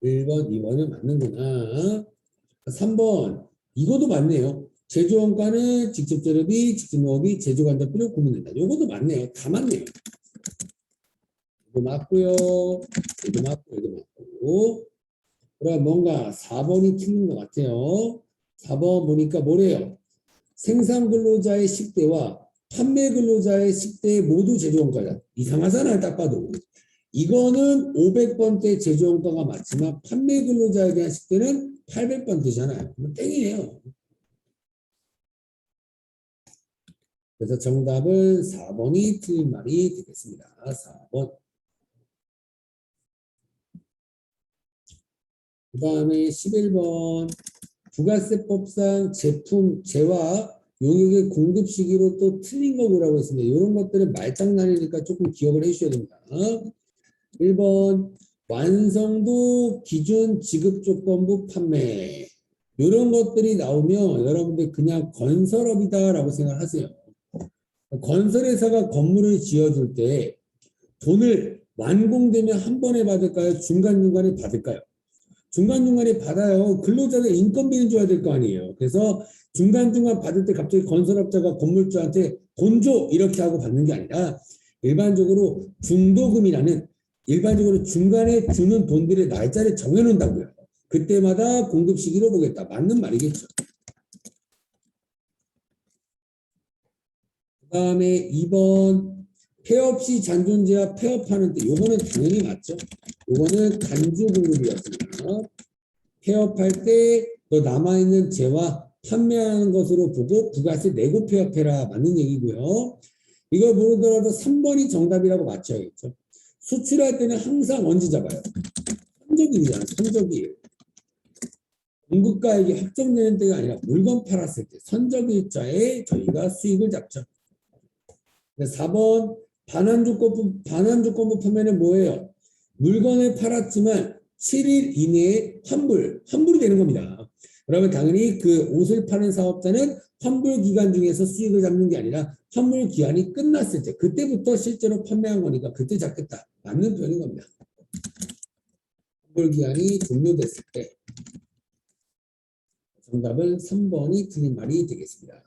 1번, 2번은 맞는구나. 3번 이것도 맞네요. 제조원가는 직접 재료비, 직접 농업이 제조간접비로 구분된다. 이것도 맞네요. 다 맞네요. 이거 맞고요. 이거 맞고 이거 맞고. 그럼 뭔가 4번이 틀린 것 같아요. 4번 보니까 뭐래요? 생산 근로자의 식대와 판매 근로자의 식대 모두 제조원가다. 이상하잖아요. 딱 봐도. 이거는 500번대 제조원가가 맞지만 판매 근로자에 대한 식대는 800번대잖아요. 그럼 땡이에요. 그래서 정답은 4번이 틀린 말이 되겠습니다. 4번. 그 다음에 11번. 부가세법상 제품, 재화, 용역의 공급 시기로 또 틀린 거 보라고 했습니다. 이런 것들은 말장난이니까 조금 기억을 해주셔야 됩니다. 1번. 완성도 기준 지급 조건부 판매. 이런 것들이 나오면 여러분들 그냥 건설업이다라고 생각하세요. 건설회사가 건물을 지어줄 때 돈을 완공되면 한 번에 받을까요? 중간중간에 받을까요? 중간중간에 받아요. 근로자들 인건비는 줘야 될 거 아니에요. 그래서 중간중간 받을 때 갑자기 건설업자가 건물주한테 돈 줘! 이렇게 하고 받는 게 아니라 일반적으로 중도금이라는 일반적으로 중간에 주는 돈들의 날짜를 정해놓는다고요. 그때마다 공급 시기로 보겠다. 맞는 말이겠죠. 그 다음에 2번 폐업 시 잔존제와 폐업하는 때 요거는 당연히 맞죠. 요거는 간주 공급이었습니다. 폐업할 때 너 남아있는 재와 판매하는 것으로 보고 부가세 내고 폐업해라 맞는 얘기고요. 이걸 모르더라도 3번이 정답이라고 맞춰야겠죠. 수출할 때는 항상 언제 잡아요? 선적일이잖아요. 선적일. 공급가액이 확정되는 때가 아니라 물건 팔았을 때 선적일자에 저희가 수익을 잡죠. 4번 반환조건부 판매는 뭐예요? 물건을 팔았지만 7일 이내에 환불이 되는 겁니다. 그러면 당연히 그 옷을 파는 사업자는 환불 기간 중에서 수익을 잡는 게 아니라 환불 기한이 끝났을 때 그때부터 실제로 판매한 거니까 그때 잡겠다. 맞는 표현인 겁니다. 환불 기한이 종료됐을 때 정답은 3번이 틀린 말이 되겠습니다.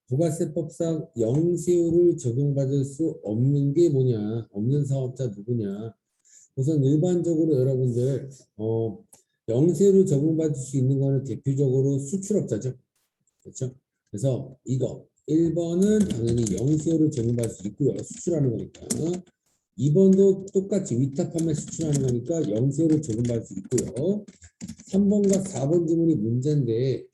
부가세법상 영세율을 적용받을 수 없는 게 뭐냐? 없는 사업자 누구냐? 우선 일반적으로 여러분들 영세율을 적용받을 수 있는 거는 대표적으로 수출업자죠. 그렇죠? 그래서 이거 1번은 당연히 영세율을 적용받을 수 있고요. 수출하는 거니까. 2번도 똑같이 위탁 판매 수출하는 거니까 영세율을 적용받을 수 있고요. 3번과 4번 지문이 문제인데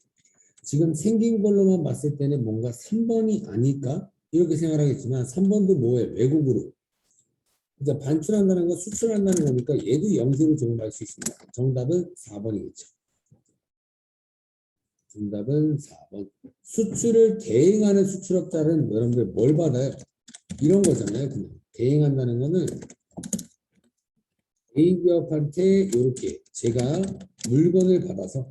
지금 생긴 걸로만 봤을 때는 뭔가 3번이 아닐까? 이렇게 생각하겠지만 3번도 뭐예요? 외국으로. 그러니까 반출한다는 건 수출한다는 거니까 얘도 영세로 적용할 수 있습니다. 정답은 4번이겠죠. 정답은 4번. 수출을 대행하는 수출업자는 여러분들 뭘 받아요? 이런 거잖아요. 그냥. 대행한다는 거는 A기업한테 이렇게 제가 물건을 받아서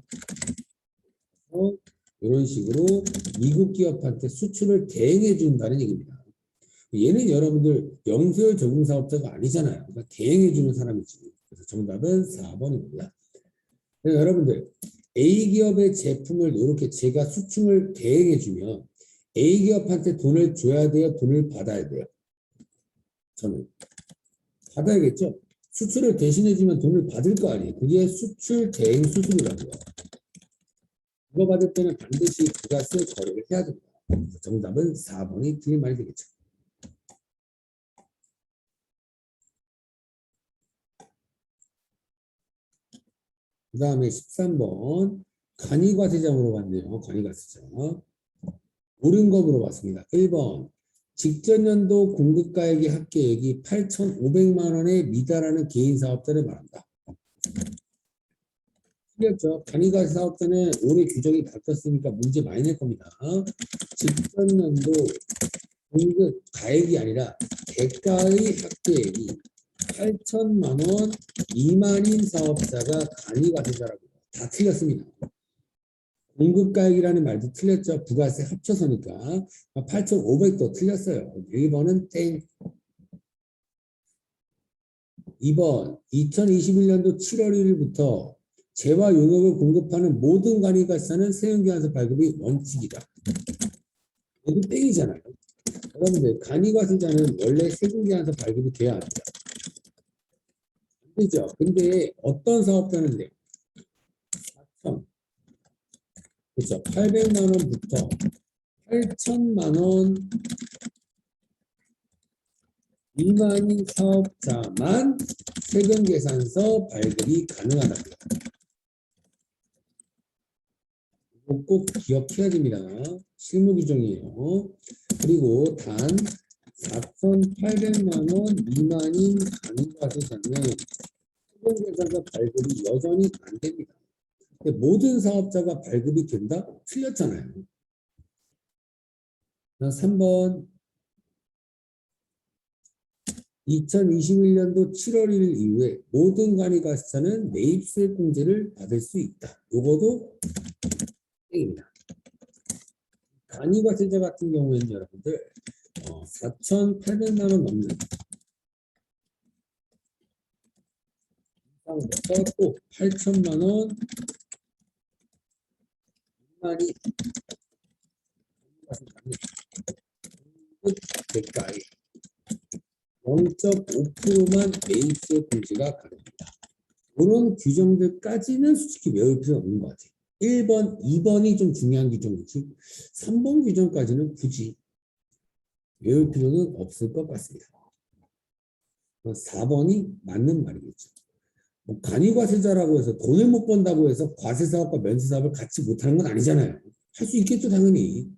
이런 식으로 미국 기업한테 수출을 대행해 준다는 얘기입니다. 얘는 여러분들 영세율 적용 사업자가 아니잖아요. 그러니까 대행해 주는 사람이지. 그래서 정답은 4번입니다. 여러분들 A기업의 제품을 이렇게 제가 수출을 대행해주면 A기업한테 돈을 줘야 돼요? 돈을 받아야 돼요? 저는 받아야겠죠? 수출을 대신해주면 돈을 받을 거 아니에요. 그게 수출 대행 수수료라고요. 그거 받을 때는 반드시 부가세 거래를 해야 됩니다. 정답은 4번이 틀린 말이 되겠죠. 그 다음에 13번 간이과세자 물어봤네요. 간이과세자. 옳은 거 물어봤습니다. 1번 직전 연도 공급가액의 합계액이 8,500만 원에 미달하는 개인 사업자를 말한다. 틀렸죠. 간이과세 사업자는 올해 규정이 바뀌었으니까 문제 많이 낼 겁니다. 직전 연도 공급 가액이 아니라 대가의 합계액이 8천만 원 미만인 사업자가 간이과세자라고 다 틀렸습니다. 공급가액이라는 말도 틀렸죠. 부가세 합쳐서니까 8,500도 틀렸어요. 1번은 땡. 2번 2021년도 7월 1일부터 재화 용역을 공급하는 모든 간이과세는 세금계산서 발급이 원칙이다. 여기 땡이잖아요. 여러분들 간이과세자는 원래 세금계산서 발급이 돼야 합니다. 그죠? 근데 어떤 사업자는 돼요? 4천. 그렇죠. 800만 원부터 8천만 원 미만인 사업자만 세금계산서 발급이 가능하답니다. 이거 꼭 기억해야 됩니다. 실무 규정이에요. 그리고 단 4,800만 원 미만인 간이과세자는 세금계산서 발급이 여전히 안 됩니다. 근데 모든 사업자가 발급이 된다? 틀렸잖아요. 3번 2021년도 7월 1일 이후에 모든 간이과세자는 매입세 공제를 받을 수 있다. 요거도 땡입니다. 간이과세자 같은 경우에는 여러분들 4,800만 원 넘는 이상부터 또 8천만 원 미만이 공급 대가에 0.5%만 매입세 공제가 가능합니다. 이런 규정들까지는 솔직히 외울 필요 없는 것 같아요. 1번, 2번이 좀 중요한 규정이지 3번 규정까지는 굳이 외울 필요는 없을 것 같습니다. 4번이 맞는 말이겠죠. 뭐 간이과세자라고 해서 돈을 못 번다고 해서 과세사업과 면세사업을 같이 못하는 건 아니잖아요. 할 수 있겠죠 당연히.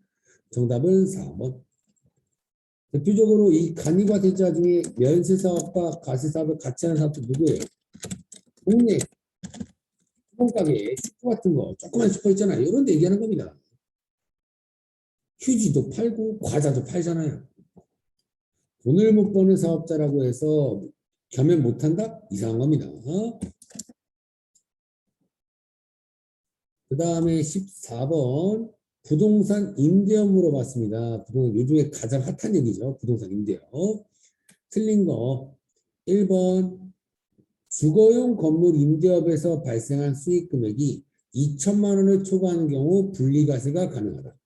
정답은 4번. 대표적으로 이 간이과세자 중에 면세사업과 과세사업을 같이 하는 사업도 누구예요? 동네 수공가게 슈퍼 같은 거 조그만 슈퍼 있잖아요. 이런 데 얘기하는 겁니다. 휴지도 팔고 과자도 팔잖아요. 돈을 못 버는 사업자라고 해서 겸연 못한다? 이상한 겁니다. 그 다음에 14번 부동산 임대업 물어봤습니다. 요즘에 가장 핫한 얘기죠. 부동산 임대업. 틀린 거 1번 주거용 건물 임대업에서 발생한 수익 금액이 2천만 원을 초과하는 경우 분리과세가 가능하다.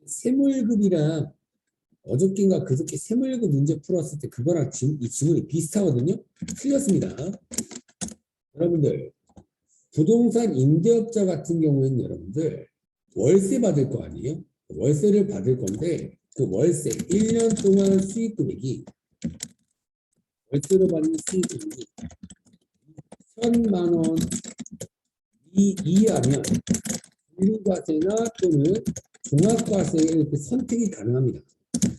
세무일급이랑 어저께인가 그저께 세무일급 문제 풀었을 때 그거랑 이 지문이 비슷하거든요. 틀렸습니다. 여러분들 부동산 임대업자 같은 경우에는 여러분들 월세 받을 거 아니에요? 월세를 받을 건데 그 월세 1년 동안 수익 금액이 월세로 받는 수익 금액이 1,000만 원 이하면 분리과세나 또는 종합과세 이렇게 선택이 가능합니다.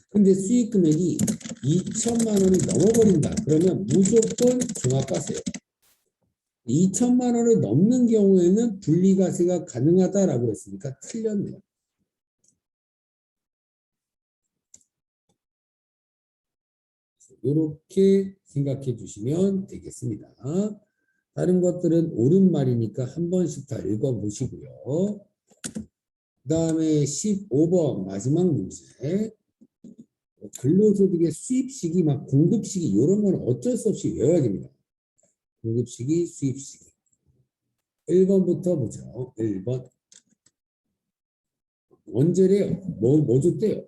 근데 수익 금액이 2천만 원이 넘어버린다. 그러면 무조건 종합과세예요. 2천만 원을 넘는 경우에는 분리과세가 가능하다라고 했으니까 틀렸네요. 이렇게 생각해 주시면 되겠습니다. 다른 것들은 옳은 말이니까 한 번씩 다 읽어보시고요. 그 다음에 15번 마지막 문제. 근로소득의 수입시기, 막 공급시기 이런 건 어쩔 수 없이 외워야 됩니다. 공급시기, 수입시기. 1번부터 보죠. 1번. 언제래요? 뭐 줬대요?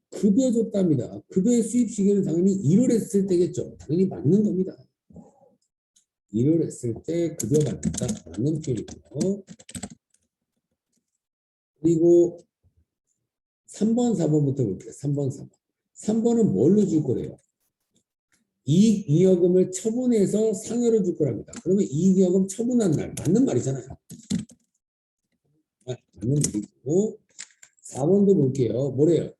급여 줬답니다. 급여의 수입 시기는 당연히 일을 했을 때겠죠. 당연히 맞는 겁니다. 일을 했을 때 급여 받는다. 맞는 표현이고요. 그리고 3번, 4번부터 볼게요. 3번, 4번. 3번은 뭘로 줄 거래요? 이익이여금을 처분해서 상여를 줄 거랍니다. 그러면 이익이여금 처분한 날 맞는 말이잖아요. 맞는 말이고 4번도 볼게요. 뭐래요?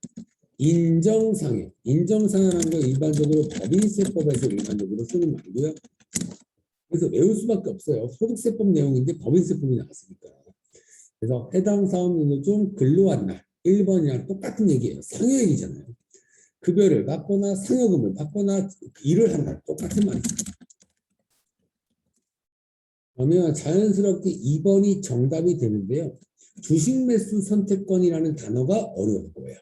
인정상여. 인정상여라는 건 일반적으로 법인세법에서 일반적으로 쓰는 말이고요. 그래서 외울 수밖에 없어요. 소득세법 내용인데 법인세법이 나왔으니까. 그래서 해당 사업일 중 근로한 날 1번이랑 똑같은 얘기예요. 상여일이잖아요. 급여를 받거나 상여금을 받거나 일을 한 날 똑같은 말이죠. 그러면 자연스럽게 2번이 정답이 되는데요. 주식 매수 선택권이라는 단어가 어려울 거예요.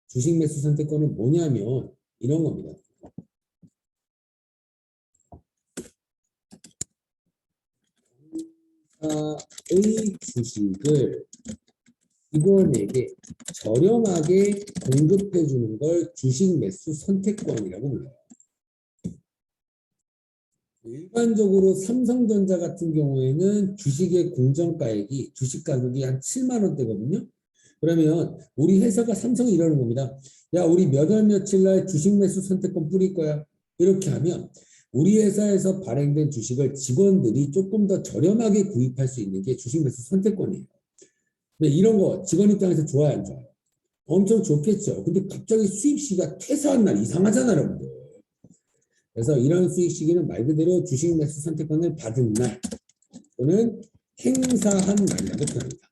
주식 매수 선택권은 뭐냐면 이런 겁니다. 의 주식을 직원에게 저렴하게 공급해 주는 걸 주식 매수 선택권이라고 불러요. 일반적으로 삼성전자 같은 경우에는 주식의 공정가액이 주식 가격이 한 7만 원대거든요. 그러면 우리 회사가 삼성이 이러는 겁니다. 야, 우리 몇 월 며칠 날 주식 매수 선택권 뿌릴 거야. 이렇게 하면 우리 회사에서 발행된 주식을 직원들이 조금 더 저렴하게 구입할 수 있는 게 주식 매수 선택권이에요. 근데 이런 거 직원 입장에서 좋아요, 안 좋아요? 엄청 좋겠죠. 근데 갑자기 수입 시기가 퇴사한 날 이상하잖아요, 여러분들. 그래서 이런 수익 시기는 말 그대로 주식 매수 선택권을 받은 날 또는 행사한 날이라고 표현합니다.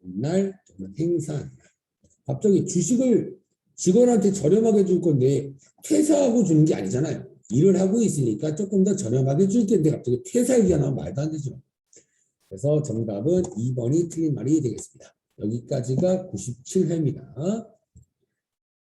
날 또는 행사한 날. 갑자기 주식을 직원한테 저렴하게 줄 건데 퇴사하고 주는 게 아니잖아요. 일을 하고 있으니까 조금 더 저렴하게 줄 텐데 갑자기 퇴사 얘기가 나오면 말도 안 되죠. 그래서 정답은 2번이 틀린 말이 되겠습니다. 여기까지가 97회입니다.